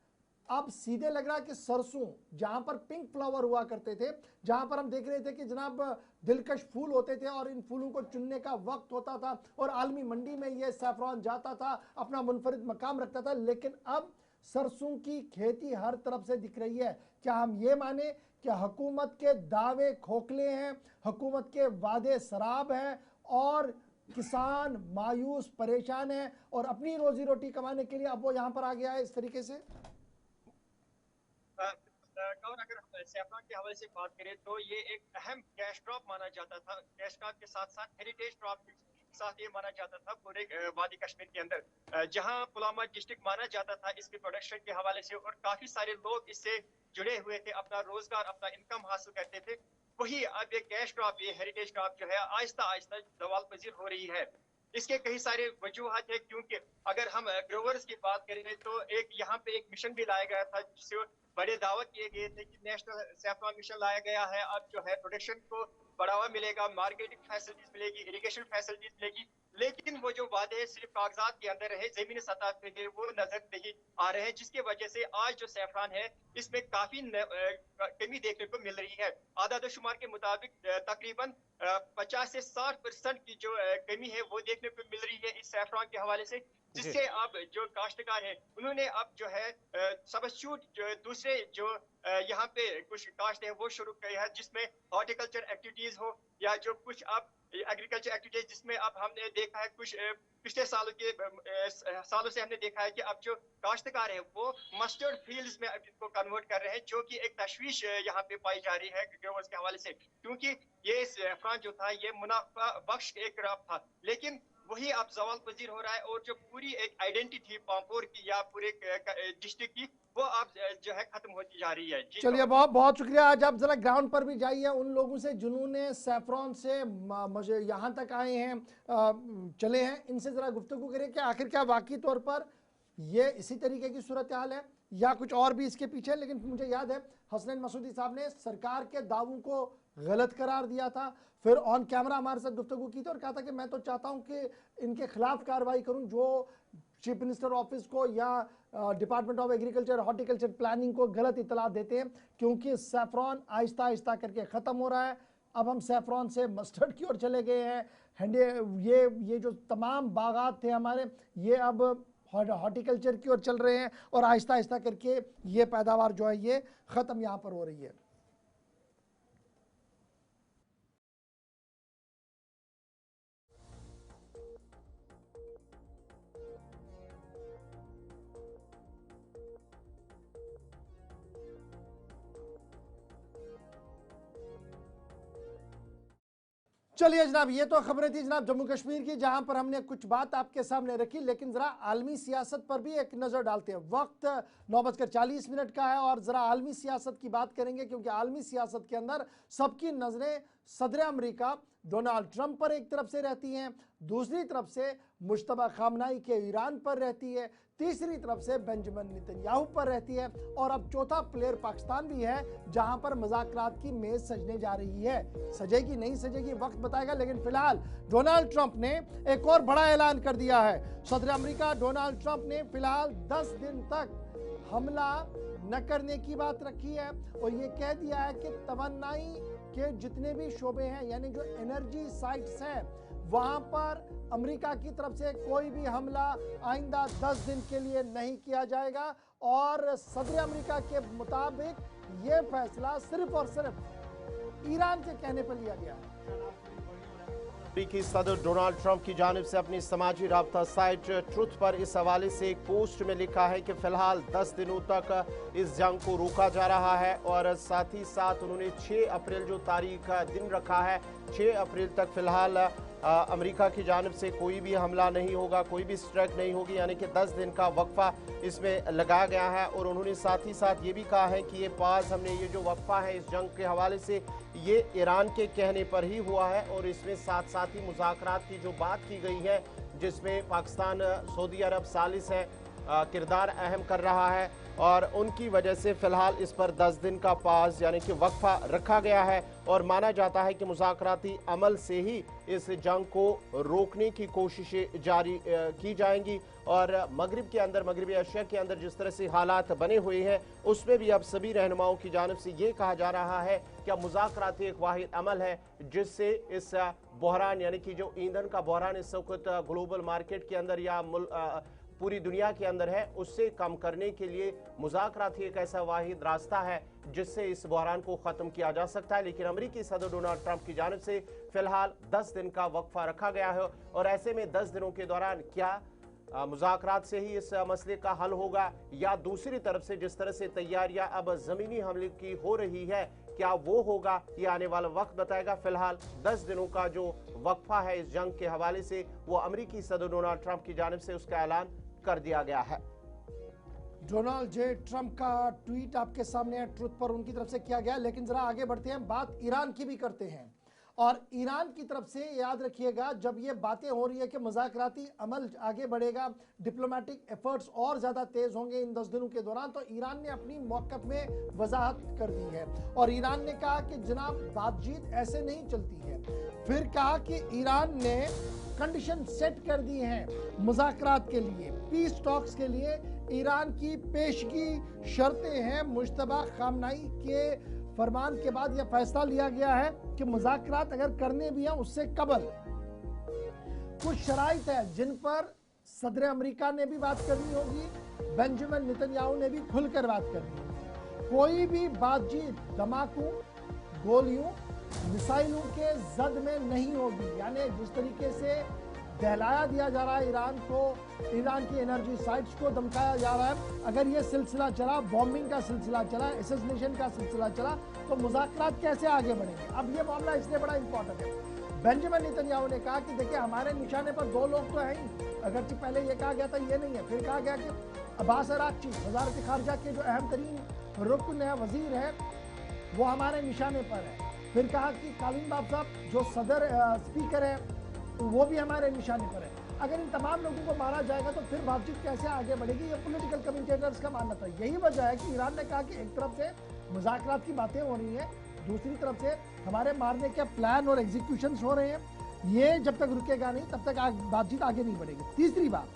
अब सीधे लग रहा है कि सरसों, जहां पर पिंक फ्लावर हुआ करते थे, जहां पर हम देख रहे थे कि जनाब दिलकश फूल होते थे और इन फूलों को चुनने का वक्त होता था और आलमी मंडी में यह सैफरॉन जाता था, अपना मुनफरिद मकाम रखता था, लेकिन अब सरसों की खेती हर तरफ से दिख रही है। क्या हम ये माने कि हुकूमत के दावे खोखले हैं, हुकूमत के वादे शराब हैं और किसान मायूस परेशान है और अपनी रोजी रोटी कमाने के लिए अब वो यहाँ पर आ गया है इस तरीके से? अगर हम सैफरॉन के हवाले से बात करें तो ये एक अहम कैश क्रॉप माना जाता था। कैश क्रॉप के साथ साथ हेरिटेज क्रॉप के साथ ये माना जाता था पूरे वादी कश्मीर के अंदर, जहां पुलवामा डिस्ट्रिक्ट माना जाता था इसके प्रोडक्शन के हवाले से, और काफी सारे लोग इससे जुड़े हुए थे, अपना रोजगार अपना इनकम हासिल करते थे। वही अब ये कैश क्रॉप, ये हेरिटेज क्रॉप जो है आहिस्ता आहिस्ता जवाल पजीर हो रही है। इसके कई सारे वजूहत है, क्योंकि अगर हम ग्रोवर्स की बात करें तो एक यहाँ पे एक मिशन भी लाया गया था जिससे बड़े दावा किए गए थे कि नेशनल सैफरॉन मिशन लाया गया है, अब जो है प्रोडक्शन को बढ़ावा मिलेगा, मार्केटिंग फैसिलिटीज मिलेगी, इरिगेशन फैसिलिटीज मिलेगी, लेकिन वो जो वादे सिर्फ कागजात के अंदर रहे, जमीनी सतह पे वो नजर नहीं आ रहे हैं, जिसकी वजह से आज जो सैफरॉन है इसमें काफी कमी देखने को मिल रही है। आदाद शुमार के मुताबिक तकरीबन 50 से 60% की जो कमी है वो देखने को मिल रही है इस सैफरॉन के हवाले से, जिससे अब जो काश्तकार है उन्होंने अब जो है सबस्टिट्यूट दूसरे जो यहाँ पे कुछ काश्त है वो शुरू किया है, जिसमें हॉर्टिकल्चर एक्टिविटीज हो या जो कुछ अब एग्रीकल्चर एक्टिविटीज, जिसमें अब हमने देखा है कुछ पिछले सालों से हमने देखा है कि अब जो काश्तकार है वो मस्टर्ड फील्ड्स में अब इनको कन्वर्ट कर रहे हैं, जो कि एक तशवीश यहाँ पे पाई जा रही है ग्रोवर्स के हवाले से, क्योंकि ये सैफरॉन जो था ये मुनाफा बख्श एक क्रॉप था, लेकिन वही अब जवाल पजीर हो रहा है और जो पूरी एक आइडेंटिटी पांपोर की या पूरे डिस्ट्रिक्ट की वो अब जो है खत्म होती जा रही है। चलिए बहुत बहुत शुक्रिया। आज आप जरा ग्राउंड पर भी जाइए, उन लोगों से जिन्होंने सैफरॉन से मुझे यहाँ तक आए हैं, चले हैं, इनसे जरा गुफ्तगू करिए कि आखिर क्या वाकई तौर पर ये इसी तरीके की सूरत हाल है या कुछ और भी इसके पीछे। लेकिन मुझे याद है हसनैन मसूदी साहब ने सरकार के दावों को गलत करार दिया था, फिर ऑन कैमरा हमारे साथ गुफ्तगू की थी और कहा था कि मैं तो चाहता हूं कि इनके खिलाफ कार्रवाई करूं जो चीफ मिनिस्टर ऑफिस को या department of agriculture horticulture planning को गलत इतला देते हैं, क्योंकि सैफरॉन आहिस्ता आहिस्ता करके ख़त्म हो रहा है। अब हम सैफरॉन से मस्टर्ड की ओर चले गए हैं। ये जो तमाम बागात थे हमारे, ये अब हॉर्टिकल्चर की ओर चल रहे हैं और आहिस्ता आहिस्ता करके ये पैदावार जो है ये ख़त्म यहाँ पर हो रही है। चलिए जनाब, ये तो खबरें थी जनाब जम्मू कश्मीर की, जहां पर हमने कुछ बात आपके सामने रखी, लेकिन जरा आलमी सियासत पर भी एक नज़र डालते हैं। वक्त 9:40 का है और जरा आलमी सियासत की बात करेंगे, क्योंकि आलमी सियासत के अंदर सबकी नज़रें सदर अमेरिका डोनाल्ड ट्रंप पर एक तरफ से रहती हैं, दूसरी तरफ से मुश्तबा खामनाई के ईरान पर रहती है, तीसरी तरफ से बेंजामिन नेतन्याहू पर रहती है, और अब चौथा प्लेयर पाकिस्तान भी है, जहां पर मुज़ाकरात की मेज सजने जा रही है। सजेगी नहीं सजेगी वक्त बताएगा, लेकिन फिलहाल डोनाल्ड ट्रंप ने एक और बड़ा ऐलान कर दिया है। सदर अमेरिका डोनाल्ड ट्रंप ने फिलहाल 10 दिन तक हमला न करने की बात रखी है और ये कह दिया है कि तवन्नाई के जितने भी शोबे हैं, यानी जो एनर्जी साइट्स हैं, वहां पर अमेरिका की तरफ से कोई भी हमला आइंदा 10 दिन के लिए नहीं किया जाएगा। और सदर अमेरिका के मुताबिक ये फैसला सिर्फ और सिर्फ ईरान के कहने पर लिया गया है। अमेरिकी सदर डोनाल्ड ट्रंप की जानिब से अपनी समाजी राब्ता साइट ट्रुथ पर इस हवाले से एक पोस्ट में लिखा है कि फिलहाल 10 दिनों तक इस जंग को रोका जा रहा है, और साथ ही साथ उन्होंने 6 अप्रैल जो तारीख दिन रखा है, 6 अप्रैल तक फिलहाल अमेरिका की जानिब से कोई भी हमला नहीं होगा, कोई भी स्ट्राइक नहीं होगी, यानी कि 10 दिन का वक्फा इसमें लगाया गया है। और उन्होंने साथ ही साथ ये भी कहा है कि ये पास हमने ये जो वक्फा है इस जंग के हवाले से, ये ईरान के कहने पर ही हुआ है, और इसमें साथ साथ ही मुज़ाकरात की जो बात की गई है, जिसमें पाकिस्तान सऊदी अरब सालिस है किरदार अहम कर रहा है, और उनकी वजह से फ़िलहाल इस पर 10 दिन का पास यानी कि वक्फा रखा गया है, और माना जाता है कि मुज़ाकराती अमल से ही इस जंग को रोकने की कोशिशें जारी की जाएंगी। और मगरिब के अंदर, मगरबी एशिया के अंदर जिस तरह से हालात बने हुए हैं, उसमें भी अब सभी रहनुमाओं की जानिब से ये कहा जा रहा है कि अब मुज़ाकराती एक वाहिद अमल है जिससे इस बहरान यानी कि जो ईंधन का बहरान इस वक्त ग्लोबल मार्केट के अंदर या पूरी दुनिया के अंदर है, उससे कम करने के लिए मुज़ाकरात ही एक ऐसा वाहिद रास्ता है जिससे इस बहरान को ख़त्म किया जा सकता है। लेकिन अमेरिकी सदर डोनाल्ड ट्रंप की जानिब से फ़िलहाल 10 दिन का वक्फा रखा गया है, और ऐसे में 10 दिनों के दौरान क्या मुज़ाकरात से ही इस मसले का हल होगा, या दूसरी तरफ से जिस तरह से तैयारियां अब ज़मीनी हमले की हो रही है, क्या वो होगा, ये आने वाला वक्त बताएगा। फिलहाल 10 दिनों का जो वक्फा है इस जंग के हवाले से, वो अमेरिकी सदर डोनाल्ड ट्रंप की जानिब से उसका ऐलान कर दिया गया है। डोनाल्ड जे ट्रंप का ट्वीट आपके सामने है, ट्रुथ पर उनकी तरफ से किया गया। लेकिन जरा आगे बढ़ते हैं, बात ईरान की भी करते हैं। और ईरान की तरफ से याद रखिएगा, जब ये बातें हो रही है कि मुज़ाकराती अमल आगे बढ़ेगा, डिप्लोमेटिक एफर्ट्स और ज़्यादा तेज़ होंगे इन 10 दिनों के दौरान, तो ईरान ने अपनी मौक़िफ़ में वजाहत कर दी है और ईरान ने कहा कि जनाब बातचीत ऐसे नहीं चलती है। फिर कहा कि ईरान ने कंडीशन सेट कर दी हैं मुज़ाकरात के लिए, पीस टॉक्स के लिए। ईरान की पेशगी शर्तें हैं, मुश्तबा खामनाई के फरमान के बाद यह फैसला लिया गया है कि मुज़ाकरात अगर करने भी हैं उससे कबल कुछ शराइत है जिन पर सदर अमेरिका ने भी बात करनी होगी, बेंजामिन नेतन्याहू ने भी खुलकर बात करनी होगी। कोई भी बातचीत धमाकों, गोलियों, मिसाइलों के जद में नहीं होगी। यानी जिस तरीके से दहलाया दिया जा रहा है ईरान को, ईरान की एनर्जी साइट्स को धमकाया जा रहा है, अगर ये सिलसिला चला, बॉम्बिंग का सिलसिला चला, असैसिनेशन का सिलसिला चला, तो मुज़ाकरात कैसे आगे बढ़ेंगे। अब ये मामला इसलिए बड़ा इंपॉर्टेंट है। बेंजामिन नेतन्याहू ने कहा कि देखिए हमारे निशाने पर 2 लोग तो हैं ही, अगरचे पहले ये कहा गया था ये नहीं है, फिर कहा गया कि अब्बास अराक्ची वज़ारत ख़ारिजा के जो अहम तरीन रुकन है, वज़ीर है, वो हमारे निशाने पर है। फिर कहा कि कालीन बाब साहब जो सदर स्पीकर है वो भी हमारे निशाने पर है। अगर इन तमाम लोगों को मारा जाएगा तो फिर बातचीत कैसे आगे बढ़ेगी, ये पॉलिटिकल कमेंटेटर्स का मानना था। यही वजह है कि ईरान ने कहा कि एक तरफ से मुज़ाकरात की बातें हो रही हैं, दूसरी तरफ से हमारे मारने के प्लान और एग्जीक्यूशंस हो रहे हैं, ये जब तक रुकेगा नहीं तब तक बातचीत आगे नहीं बढ़ेगी। तीसरी बात,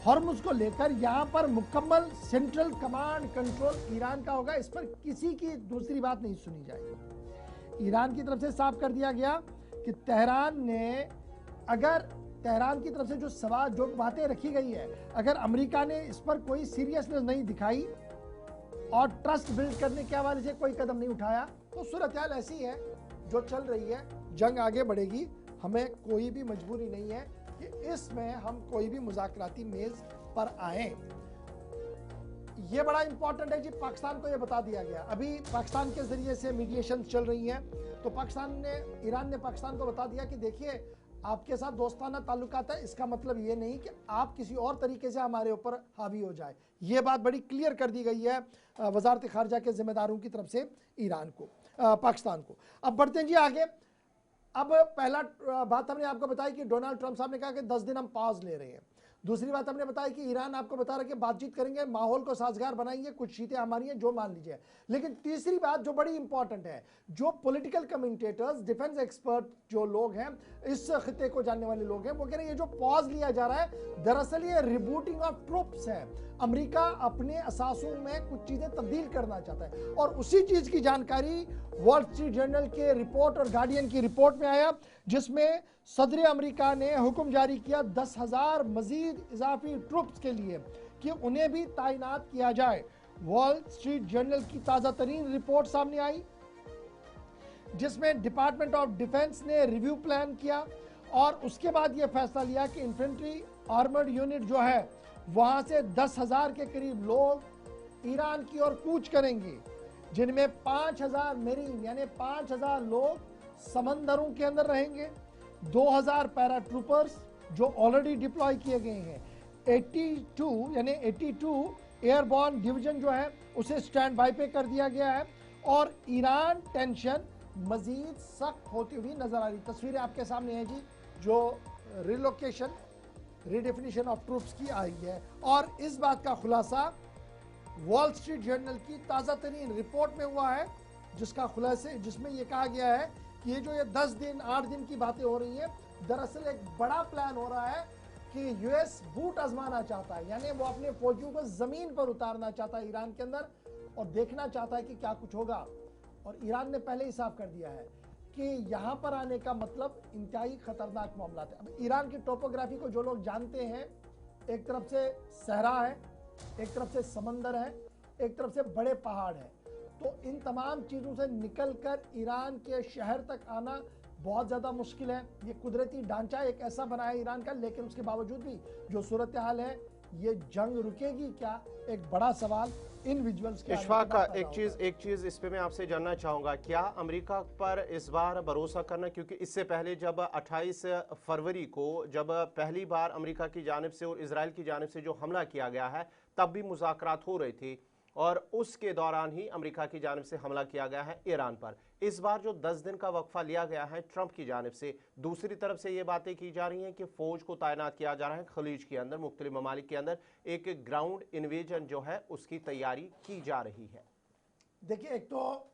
हॉर्मुज़ को लेकर यहाँ पर मुकम्मल सेंट्रल कमांड कंट्रोल ईरान का होगा, इस पर किसी की दूसरी बात नहीं सुनी जाएगी। ईरान की तरफ से साफ कर दिया गया कि तेहरान ने, अगर तेहरान की तरफ से जो सवाल, जो बातें रखी गई है, अगर अमेरिका ने इस पर कोई सीरियसनेस नहीं दिखाई और ट्रस्ट बिल्ड करने के हवाले से कोई कदम नहीं उठाया, तो सूरत हाल ऐसी है जो चल रही है, जंग आगे बढ़ेगी। हमें कोई भी मजबूरी नहीं है कि इसमें हम कोई भी मुज़ाकराती मेज पर आए। ये बड़ा इंपॉर्टेंट है जी, पाकिस्तान को ये बता दिया गया। अभी पाकिस्तान के जरिए से मीडिएशन चल रही हैं, तो ईरान ने पाकिस्तान को बता दिया कि देखिए आपके साथ दोस्ताना ताल्लुकात है, इसका मतलब ये नहीं कि आप किसी और तरीके से हमारे ऊपर हावी हो जाए। ये बात बड़ी क्लियर कर दी गई है वजारत खारजा के जिम्मेदारों की तरफ से ईरान को, पाकिस्तान को। अब बढ़ते हैं जी आगे। अब पहला बात हमने आपको बताई कि डोनाल्ड ट्रंप साहब ने कहा कि 10 दिन हम पॉज ले रहे हैं। दूसरी बात हमने बताया कि ईरान आपको बता रहा है कि बातचीत करेंगे, माहौल को साजगार बनाएंगे, कुछ चीजें हमारी हैं जो मान लीजिए। लेकिन तीसरी बात जो बड़ी इंपॉर्टेंट है, जो पॉलिटिकल कमेंटेटर्स, डिफेंस एक्सपर्ट जो लोग हैं, इस खिते को जानने वाले लोग हैं, वो कह रहे हैं ये जो पॉज लिया जा रहा है दरअसल ये रिबूटिंग ऑफ ट्रूप्स है। अमेरिका अपने असासों में कुछ चीजें तब्दील करना चाहता है, और उसी चीज की जानकारी वॉल स्ट्रीट जर्नल के रिपोर्ट और गार्डियन की रिपोर्ट में आया, जिसमें सदर अमेरिका ने हुक्म जारी किया 10,000 मजीद इजाफी ट्रूप्स के लिए कि उन्हें भी तैनात किया जाए। वॉल स्ट्रीट जर्नल की ताज़ा तरीन रिपोर्ट सामने आई, जिसमें डिपार्टमेंट ऑफ डिफेंस ने रिव्यू प्लान किया और उसके बाद यह फैसला लिया कि इन्फेंट्री आर्मर्ड यूनिट जो है वहां से 10,000 के करीब लोग ईरान की ओर कूच करेंगे, जिनमें 5,000 मेरीन यानी 5,000 लोग समंदरों के अंदर रहेंगे, 2,000 पैरा ट्रूपर्स जो ऑलरेडी डिप्लॉय किए गए हैं, 82 एयरबॉर्न डिवीजन जो है उसे स्टैंड बाय पे कर दिया गया है, और ईरान टेंशन मजीद सख्त होती हुई नजर आ रही। तस्वीरें आपके सामने हैं जी, जो रिलोकेशन रिडेफिनेशन ऑफ ट्रूप्स की आई है, और इस बात का खुलासा वॉल स्ट्रीट जर्नल की ताज़ा तरीन रिपोर्ट में हुआ है, जिसमें यह कहा गया है कि ये 10 दिन 8 दिन की बातें हो रही हैं, दरअसल एक बड़ा प्लान हो रहा है कि यूएस बूट आजमाना चाहता है, यानी वो अपने फौजियों को जमीन पर उतारना चाहता है ईरान के अंदर, और देखना चाहता है कि क्या कुछ होगा। और ईरान ने पहले ही साफ कर दिया है कि यहां पर आने का मतलब इंतहाई खतरनाक मामला है। अब ईरान की टोपोग्राफी को जो लोग जानते हैं, एक तरफ से सहरा है, एक तरफ से समंदर है, एक तरफ से बड़े पहाड़ है, तो इन तमाम चीज़ों से निकलकर ईरान के शहर तक आना बहुत ज़्यादा मुश्किल है। ये कुदरती ढांचा एक ऐसा बना है ईरान का, लेकिन उसके बावजूद भी जो सूरत हाल है, ये जंग रुकेगी क्या, एक बड़ा सवाल इन विजुअल्स के। इशफाक, एक चीज इस पे मैं आपसे जानना चाहूंगा, क्या अमेरिका पर इस बार भरोसा करना, क्योंकि इससे पहले जब 28 फरवरी को जब पहली बार अमेरिका की जानिब से और इजराइल की जानिब से जो हमला किया गया है, तब भी मुज़ाकरात हो रही थी, और उसके दौरान ही अमेरिका की जानिब से हमला किया गया है ईरान पर। इस बार जो 10 दिन का वक्फा लिया गया है ट्रंप की जानिब से, दूसरी तरफ से ये बातें की जा रही हैं कि फौज को तैनात किया जा रहा है खलीज के अंदर, मुख्तलिफ ममालिक के अंदर एक ग्राउंड इन्वेजन जो है उसकी तैयारी की जा रही है। देखिए, एक तो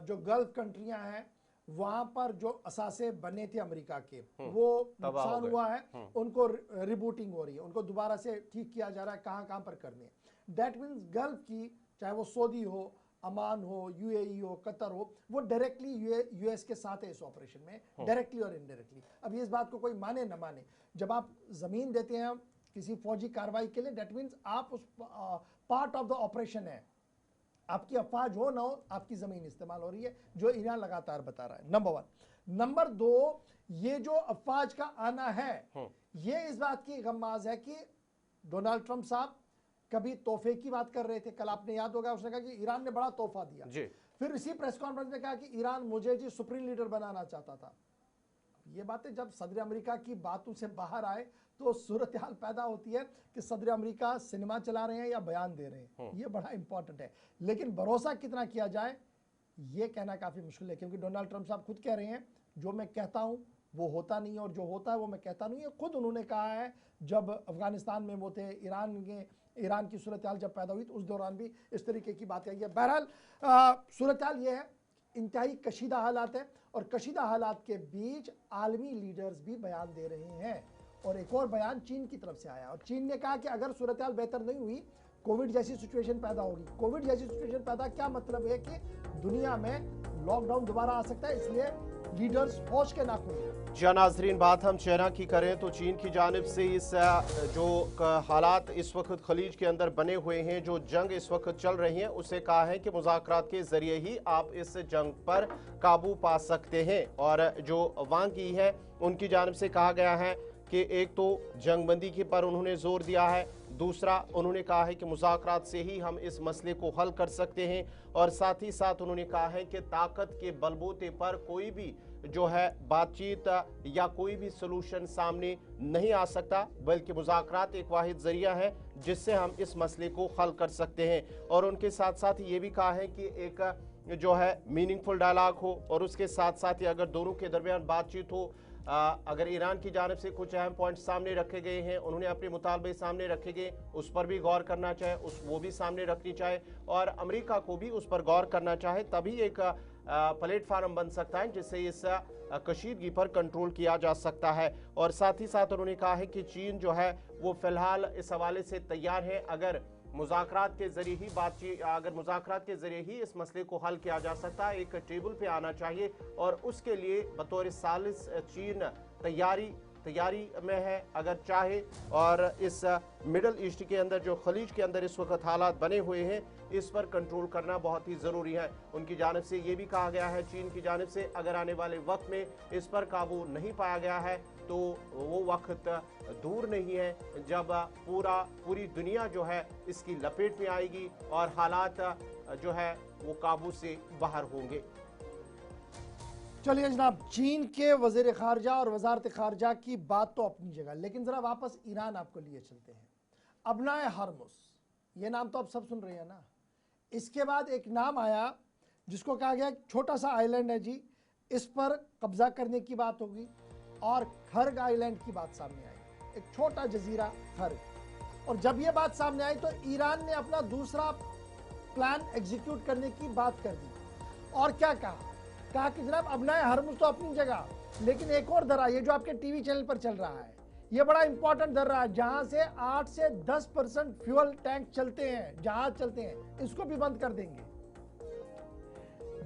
जो गल्फ कंट्रियां हैं वहां पर जो असासे बने थे अमेरिका के, वो नुकसान हुआ है, उनको रिबूटिंग हो रही है, उनको दोबारा से ठीक किया जा रहा है कहां पर करने। दैट मीन्स गल्फ की, चाहे वो सऊदी हो, अमान हो, यूएई हो, कतर हो, वो डायरेक्टली यूएस के साथ है इस ऑपरेशन में, डायरेक्टली और इनडायरेक्टली। अब ये इस बात को कोई माने न माने, जब आप जमीन देते हैं किसी फौजी कार्रवाई के लिए, दैट मीन्स आप उस पार्ट ऑफ द ऑपरेशन है, आपकी अफवाज हो ना हो, आपकी जमीन इस्तेमाल हो रही है, जो ईरान लगातार बता रहा है, नंबर 1। नंबर 2, ये जो अफवाज का आना है, ये इस बात की गम्माज है कि डोनाल्ड ट्रंप साहब कभी तोहफे की बात कर रहे थे, कल आपने याद होगा उसने कहा कि ईरान ने बड़ा तोहफा दिया जी। फिर इसी प्रेस कॉन्फ्रेंस में कहा कि ईरान मुझे जी सुप्रीम लीडर बनाना चाहता था। ये बातें जब सदर अमेरिका की बातों से बाहर आए तो सूरत हाल पैदा होती है कि सदर अमेरिका सिनेमा चला रहे हैं या बयान दे रहे हैं, ये बड़ा इंपॉर्टेंट है। लेकिन भरोसा कितना किया जाए ये कहना काफी मुश्किल है, क्योंकि डोनाल्ड ट्रंप साहब खुद कह रहे हैं जो मैं कहता हूं वो होता नहीं है, और जो होता है वो मैं कहता नहीं है। खुद उन्होंने कहा है जब अफगानिस्तान में वो थे, ईरान की सूरत हाल जब पैदा हुई तो उस दौरान भी इस तरीके की बातें आई है। बहरहाल सूरत हाल ये है, इंतहाई कशीदा हालात है, और कशीदा हालात के बीच आलमी लीडर्स भी बयान दे रहे हैं। और एक और बयान चीन की तरफ से आया, और चीन ने कहा कि अगर सूरत हाल बेहतर नहीं हुई, कोविड जैसी सिचुएशन पैदा होगी। कोविड जैसी सिचुएशन पैदा क्या मतलब है कि दुनिया में लॉकडाउन दोबारा आ सकता है, इसलिए लीडर्स होश के नाखून हैं। जी नाजरीन, बात हम चाइना की करें तो चीन की जानिब से इस जो हालात इस वक्त खलीज के अंदर बने हुए हैं, जो जंग इस वक्त चल रही है, उसे कहा है कि मुज़ाकरात के जरिए ही आप इस जंग पर काबू पा सकते हैं। और जो वांग यी है उनकी जानिब से कहा गया है कि एक तो जंगबंदी के पर उन्होंने जोर दिया है, दूसरा उन्होंने कहा है कि मुज़ाकरात से ही हम इस मसले को हल कर सकते हैं, और साथ ही साथ उन्होंने कहा है कि ताकत के बलबूते पर कोई भी जो है बातचीत या कोई भी सलूशन सामने नहीं आ सकता, बल्कि मुज़ाकरात एक वाहिद जरिया है जिससे हम इस मसले को हल कर सकते हैं। और उनके साथ साथ ये भी कहा है कि एक जो है मीनिंगफुल डायलॉग हो, और उसके साथ साथ ही अगर दोनों के दरमियान बातचीत हो, अगर ईरान की जानिब से कुछ अहम पॉइंट सामने रखे गए हैं, उन्होंने अपने मुतालबे सामने रखे गए, उस पर भी गौर करना चाहे, वो भी सामने रखनी चाहे, और अमेरिका को भी उस पर गौर करना चाहे, तभी एक प्लेटफार्म बन सकता है जिससे इस कशीदगी पर कंट्रोल किया जा सकता है। और साथ ही साथ उन्होंने कहा है कि चीन जो है वो फिलहाल इस हवाले से तैयार है, अगर मुज़ाकरात के जरिए ही अगर मुज़ाकरात के जरिए ही इस मसले को हल किया जा सकता है, एक टेबल पे आना चाहिए, और उसके लिए बतौर सालिस चीन तैयारी में है अगर चाहे। और इस मिडल ईस्ट के अंदर जो खलीज के अंदर इस वक्त हालात बने हुए हैं, इस पर कंट्रोल करना बहुत ही ज़रूरी है। उनकी जानिब से ये भी कहा गया है चीन की जानिब से, अगर आने वाले वक्त में इस पर काबू नहीं पाया गया है तो वो वक्त दूर नहीं है जब पूरी दुनिया जो है इसकी लपेट में आएगी और हालात जो है वो काबू से बाहर होंगे। चलिए जनाब, चीन के वज़ीर ख़ारजा और वज़ारत ख़ारजा की बात तो अपनी जगह, लेकिन ज़रा वापस ईरान आपको लिए चलते हैं। अबनाए हरमुस, ये नाम तो आप सब सुन रहे हैं ना। इसके बाद एक नाम आया जिसको कहा गया छोटा सा आइलैंड है जी, इस पर कब्जा करने की बात होगी, और खर्ग आइलैंड की बात सामने आई, एक छोटा जजीरा खर्ग। और जब ये बात सामने आई तो ईरान ने अपना दूसरा प्लान एग्जीक्यूट करने की बात कर दी, और क्या कहा कि जनाब अबनाए हरमुस तो अपनी जगह, लेकिन एक और दर्रा, ये जो आपके टीवी चैनल पर चल रहा है, ये बड़ा इंपॉर्टेंट दर्रा है जहां से 8 से 10% फ्यूल टैंक चलते हैं, जहाज चलते हैं, इसको भी बंद कर देंगे।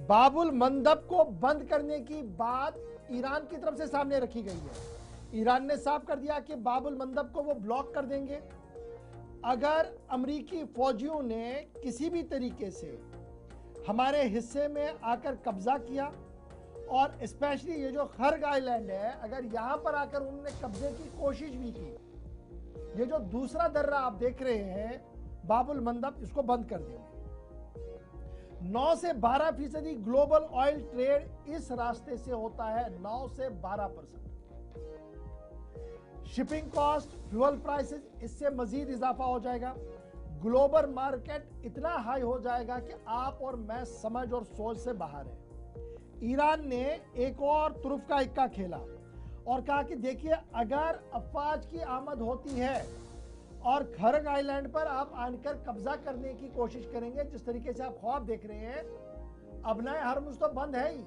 बाबुल मंदब को बंद करने की बात ईरान की तरफ से सामने रखी गई है। ईरान ने साफ कर दिया कि बाबुल मंदब को वो ब्लॉक कर देंगे अगर अमेरिकी फौजियों ने किसी भी तरीके से हमारे हिस्से में आकर कब्जा किया, और स्पेशली ये जो खर्ग आइलैंड है, अगर यहां पर आकर उन्होंने कब्जे की कोशिश भी की, ये जो दूसरा दर्रा आप देख रहे हैं बाबुल मंदब, इसको बंद कर देंगे। 9 से 12% ग्लोबल ऑयल ट्रेड इस रास्ते से होता है, 9 से 12%। शिपिंग कॉस्ट, फ्यूल प्राइसेस, इससे मजीद इजाफा हो जाएगा। ग्लोबल मार्केट इतना हाई हो जाएगा कि आप और मैं समझ और सोच से बाहर है। ईरान ने एक और तुरुफ का इक्का खेला और कहा कि देखिए, अगर अफवाज की आमद होती है और खर्ग आइलैंड पर आप आकर कब्जा करने की कोशिश करेंगे, जिस तरीके से आप ख्वाब देख रहे हैं, अबनाए हरमुस तो बंद है ही,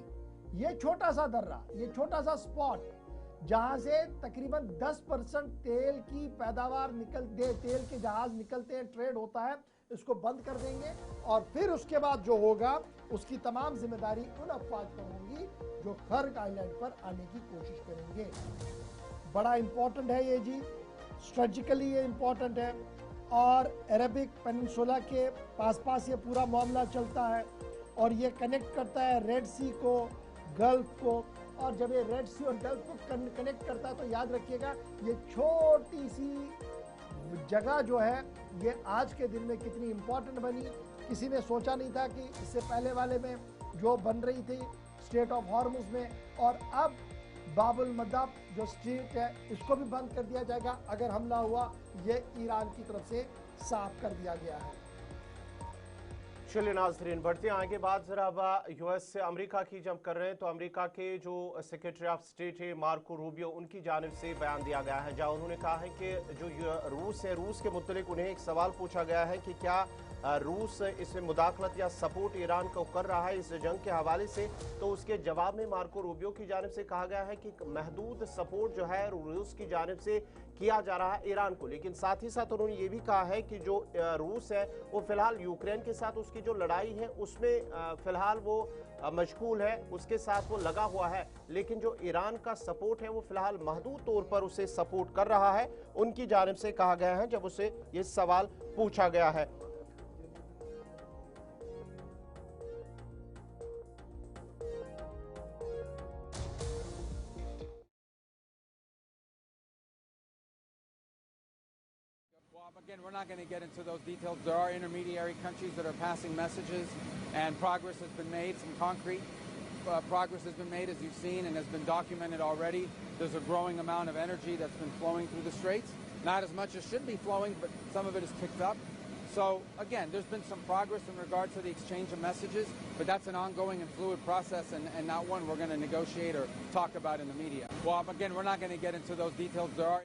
ये छोटा सा दर्रा, ये छोटा सा स्पॉट जहां से तकरीबन 10% तेल की पैदावार तेल के जहाज निकलते हैं, ट्रेड होता है, इसको बंद कर देंगे। और फिर उसके बाद जो होगा उसकी तमाम जिम्मेदारी उन अफवाज पर होगी जो खर्ग आइलैंड पर आने की कोशिश करेंगे। बड़ा इंपॉर्टेंट है ये जी, स्ट्रेटेजिकली ये इंपॉर्टेंट है, और अरबिक पेनिनसुला के पास ये पूरा मामला चलता है, और ये कनेक्ट करता है रेड सी को, गल्फ को। और जब ये रेड सी और गल्फ को कनेक्ट करता है तो याद रखिएगा, ये छोटी सी जगह जो है ये आज के दिन में कितनी इंपॉर्टेंट बनी। किसी ने सोचा नहीं था कि इससे पहले वाले में जो बन रही थी स्ट्रेट ऑफ हॉर्मुज में, और अब बाबुल मंदब जो स्ट्रेट है इसको भी बंद कर दिया जाएगा अगर हमला हुआ, ये ईरान की तरफ से साफ कर दिया गया है। चलिए नाजरीन, बढ़ते हैं आगे। बात जरा अब यूएस से अमेरिका की जब कर रहे हैं तो अमेरिका के जो सेक्रेटरी ऑफ स्टेट है मार्को रूबियो, उनकी जानिब से बयान दिया गया है जहां उन्होंने कहा है कि जो रूस है, रूस के मुतल्लिक उन्हें एक सवाल पूछा गया है कि क्या रूस इसमें मुदाखलत या सपोर्ट ईरान को कर रहा है इस जंग के हवाले से, तो उसके जवाब में मार्को रूबियो की जानिब से कहा गया है कि महदूद सपोर्ट जो है रूस की जानिब से किया जा रहा है ईरान को। लेकिन साथ ही साथ उन्होंने ये भी कहा है कि जो रूस है वो फिलहाल यूक्रेन के साथ उसकी जो लड़ाई है उसमें फिलहाल वो मशगूल है, उसके साथ वो लगा हुआ है, लेकिन जो ईरान का सपोर्ट है वो फिलहाल महदूद तौर पर उसे सपोर्ट कर रहा है, उनकी जानिब से कहा गया है जब उसे ये सवाल पूछा गया है। Again, we're not going to get into those details. There are intermediary countries that are passing messages, and progress has been made. Some concrete progress has been made, as you've seen, and has been documented already. There's a growing amount of energy that's been flowing through the straits. Not as much as should be flowing, but some of it is picked up. So, again, there's been some progress in regard to the exchange of messages, but that's an ongoing and fluid process, and not one we're going to negotiate or talk about in the media. Well, again, we're not going to get into those details. There are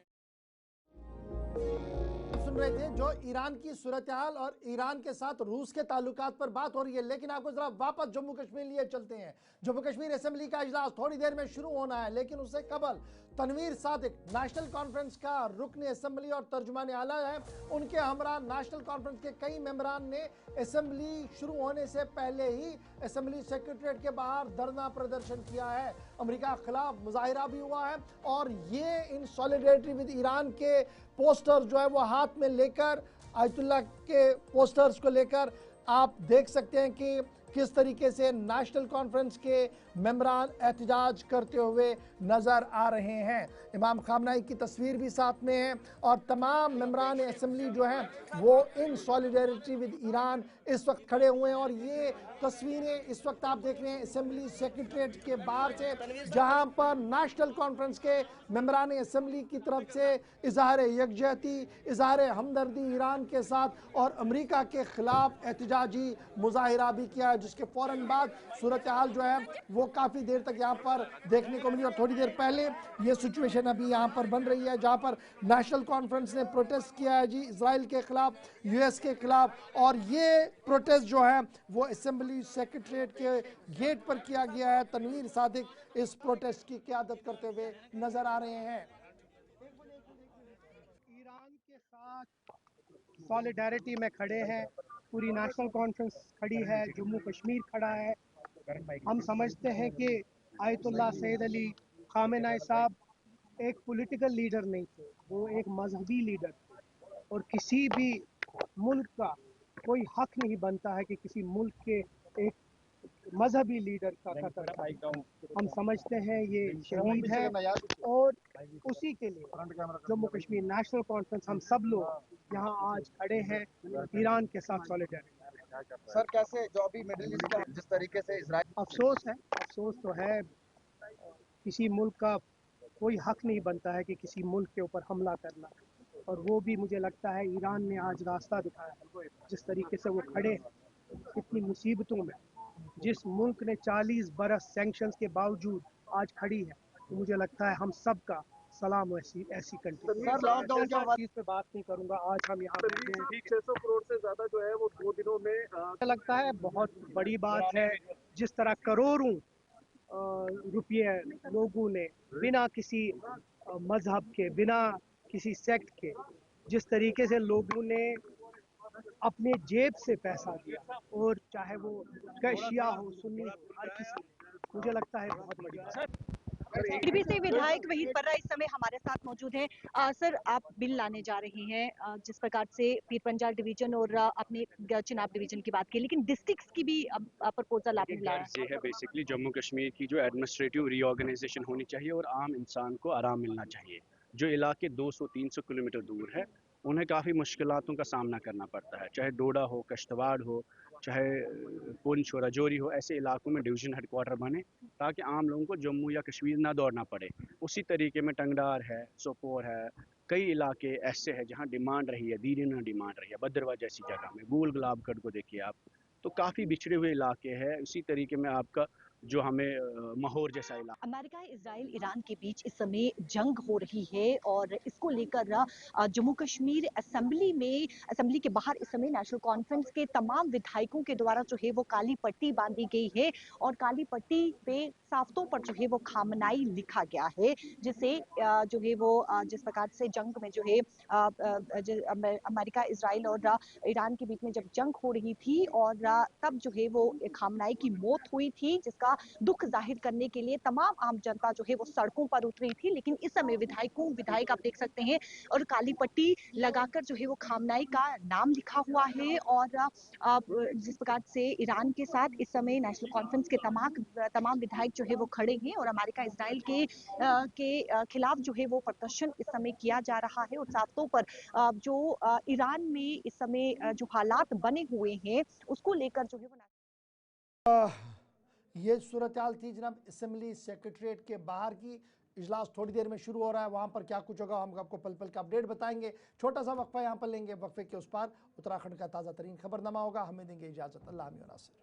सुन रहे थे जो ईरान की सूरत हाल और ईरान के साथ रूस के ताल्लुकात पर बात हो रही है। लेकिन आपको जरा वापस जम्मू कश्मीर लिए चलते हैं। जम्मू कश्मीर असेंबली का इजलास थोड़ी देर में शुरू होना है, लेकिन उससे कबल तनवीर सादिक नेशनल कॉन्फ्रेंस का रुकन असेंबली और तर्जुमान आला है, उनके हमरा नेशनल कॉन्फ्रेंस के कई मेंबरान ने असेंबली शुरू होने से पहले ही असेंबली सेक्रेटरीट के बाहर धरना प्रदर्शन किया है। अमेरिका के खिलाफ मुजाहिरा भी हुआ है और ये इन सॉलिडेरिटी विद ईरान के पोस्टर जो है वो हाथ में लेकर आयतुल्लाह के पोस्टर्स को लेकर आप देख सकते हैं कि किस तरीके से नेशनल कॉन्फ्रेंस के मेंबरान एहतजाज करते हुए नज़र आ रहे हैं। इमाम खामनाई की तस्वीर भी साथ में है और तमाम मेंबरान असेंबली जो हैं वो इन सॉलिडेरिटी विद ईरान इस वक्त खड़े हुए हैं। और ये तस्वीरें इस वक्त आप देख रहे हैं असेंबली सेक्रेटरीट के बाहर से, जहां पर नेशनल कॉन्फ्रेंस के मेंबरान असेंबली की तरफ से इजहार यकजहती, इजहार हमदर्दी ईरान के साथ और अमेरिका के खिलाफ एहतजाजी मुजाहिरा भी किया है, जिसके फ़ौरन बाद सूरत हाल जो है वो काफ़ी देर तक यहाँ पर देखने को मिली। और थोड़ी देर पहले ये सिचुएशन अभी यहाँ पर बन रही है जहाँ पर नेशनल कॉन्फ्रेंस ने प्रोटेस्ट किया है जी इजराइल के खिलाफ, यूएस के खिलाफ, और ये प्रोटेस्ट जो है वो असेंबली सेक्रेटरीट के गेट पर किया गया है। तनवीर सादिक इस प्रोटेस्ट की क़यादत करते हुए नजर आ रहे हैं। ईरान के साथ सॉलिडारिटी में खड़े हैं, पूरी नेशनल कॉन्फ्रेंस खड़ी है, जम्मू कश्मीर खड़ा है। हम समझते हैं कि आयतुल्लाह सैयद अली खामेनाई साहब एक पॉलिटिकल लीडर नहीं थे, वो एक मजहबी लीडर थे और किसी भी मुल्क का कोई हक नहीं बनता है कि किसी मुल्क के एक मजहबी लीडर का कत्ल करे। हम समझते हैं ये शहीद है और उसी के लिए जम्मू कश्मीर नेशनल कॉन्फ्रेंस हम सब लोग यहाँ आज खड़े हैं ईरान के साथ सॉलिडेरिटी। सर कैसे जो अभी मिडिल ईस्ट का जिस तरीके से इजराइल, अफसोस तो है, किसी मुल्क का कोई हक नहीं बनता है कि किसी मुल्क के ऊपर हमला करना, और वो भी मुझे लगता है ईरान ने आज रास्ता दिखाया है। जिस तरीके से वो खड़े हैं इतनी मुसीबतों में, जिस मुल्क ने 40 बरस सैंक्शंस के बावजूद आज खड़ी है, तो मुझे लगता है हम सब का सलाम ऐसी कंट्री। सर लॉकडाउन की पे बात नहीं करूंगा, आज हम यहाँ बैठे हैं। 600 करोड़ से ज्यादा जो है वो 2 दिनों में मुझे लगता है बहुत बड़ी बात है, जिस तरह करोड़ों रुपये लोगों ने बिना किसी मजहब के, बिना किसी सेक्ट के, जिस तरीके से लोगों ने अपने जेब से पैसा दिया, और चाहे वो शिया हो सुन्नी, हर किसी, मुझे लगता है बहुत बड़ी बात है। पीडीपी से विधायक वहीद पर्रा इस समय हमारे साथ मौजूद हैं। सर, आप बिल लाने जा रहे हैं, जिस प्रकार से पीर पंजाल डिवीजन और अपने चिनाब डिवीजन की बात की, लेकिन डिस्ट्रिक्ट्स की भी प्रपोजल आपने लाया ये है बेसिकली जम्मू कश्मीर की जो एडमिनिस्ट्रेटिव रीऑर्गेनाइजेशन होनी चाहिए और आम इंसान को आराम मिलना चाहिए। जो इलाके 200-300 किलोमीटर दूर है उन्हें काफ़ी मुश्किलातों का सामना करना पड़ता है, चाहे डोडा हो, कश्तवाड़ हो, चाहे पुंछ हो, राजौरी हो। ऐसे इलाकों में डिवीज़न हेडक्वार्टर बने ताकि आम लोगों को जम्मू या कश्मीर ना दौड़ना पड़े। उसी तरीके में टंगडार है, सोपोर है, कई इलाके ऐसे हैं जहाँ डिमांड रही है, दीरीना डिमांड रही है, भद्रवा जैसी जगह में, गूल गुलाबगढ़ को देखिए आप, तो काफ़ी बिछड़े हुए इलाके हैं। उसी तरीके में आपका जो हमें माहौर जैसा इलाका। अमेरिका, इजराइल, ईरान के बीच इस समय जंग हो रही है और इसको लेकर जम्मू कश्मीर असेंबली के बाहर इस समय नेशनल कॉन्फ्रेंस के तमाम विधायकों के द्वारा जो है वो काली पट्टी बांधी गई है और काली पट्टी पे साफ्तों पर जो है वो खामनाई लिखा गया है, जिसे जो है वो जिस प्रकार से जंग में जो है अमेरिका, इजराइल और ईरान के बीच में जब जंग हो रही थी और तब जो है वो खामनाई की मौत हुई थी, जिसका दुख जाहिर करने के लिए तमाम आम जनता जो है वो सड़कों पर उतरी थी। लेकिन इस समय विधायक आप देख सकते हैं और काली पट्टी लगाकर जो है वो खामनाई का नाम लिखा हुआ है और जिस प्रकार से ईरान के साथ इस समय नेशनल कॉन्फ्रेंस के तमाम विधायक जो है वो खड़े हैं और अमेरिका, इजराइल के खिलाफ जो है वो प्रदर्शन इस समय किया जा रहा है और साफ तौर पर जो ईरान में इस समय जो हालात बने हुए हैं उसको लेकर जो है वो ये सूरत हाल थी जनाब असेंबली सेक्रेटरीट के बाहर की। इजलास थोड़ी देर में शुरू हो रहा है, वहाँ पर क्या कुछ होगा हम आपको पल पल का अपडेट बताएंगे। छोटा सा वक्फा यहाँ पर लेंगे, वक्फे के उस पार उत्तराखंड का ताज़ा तरीन खबरनामा होगा। हमें देंगे इजाज़त। अल्लाह नासिर।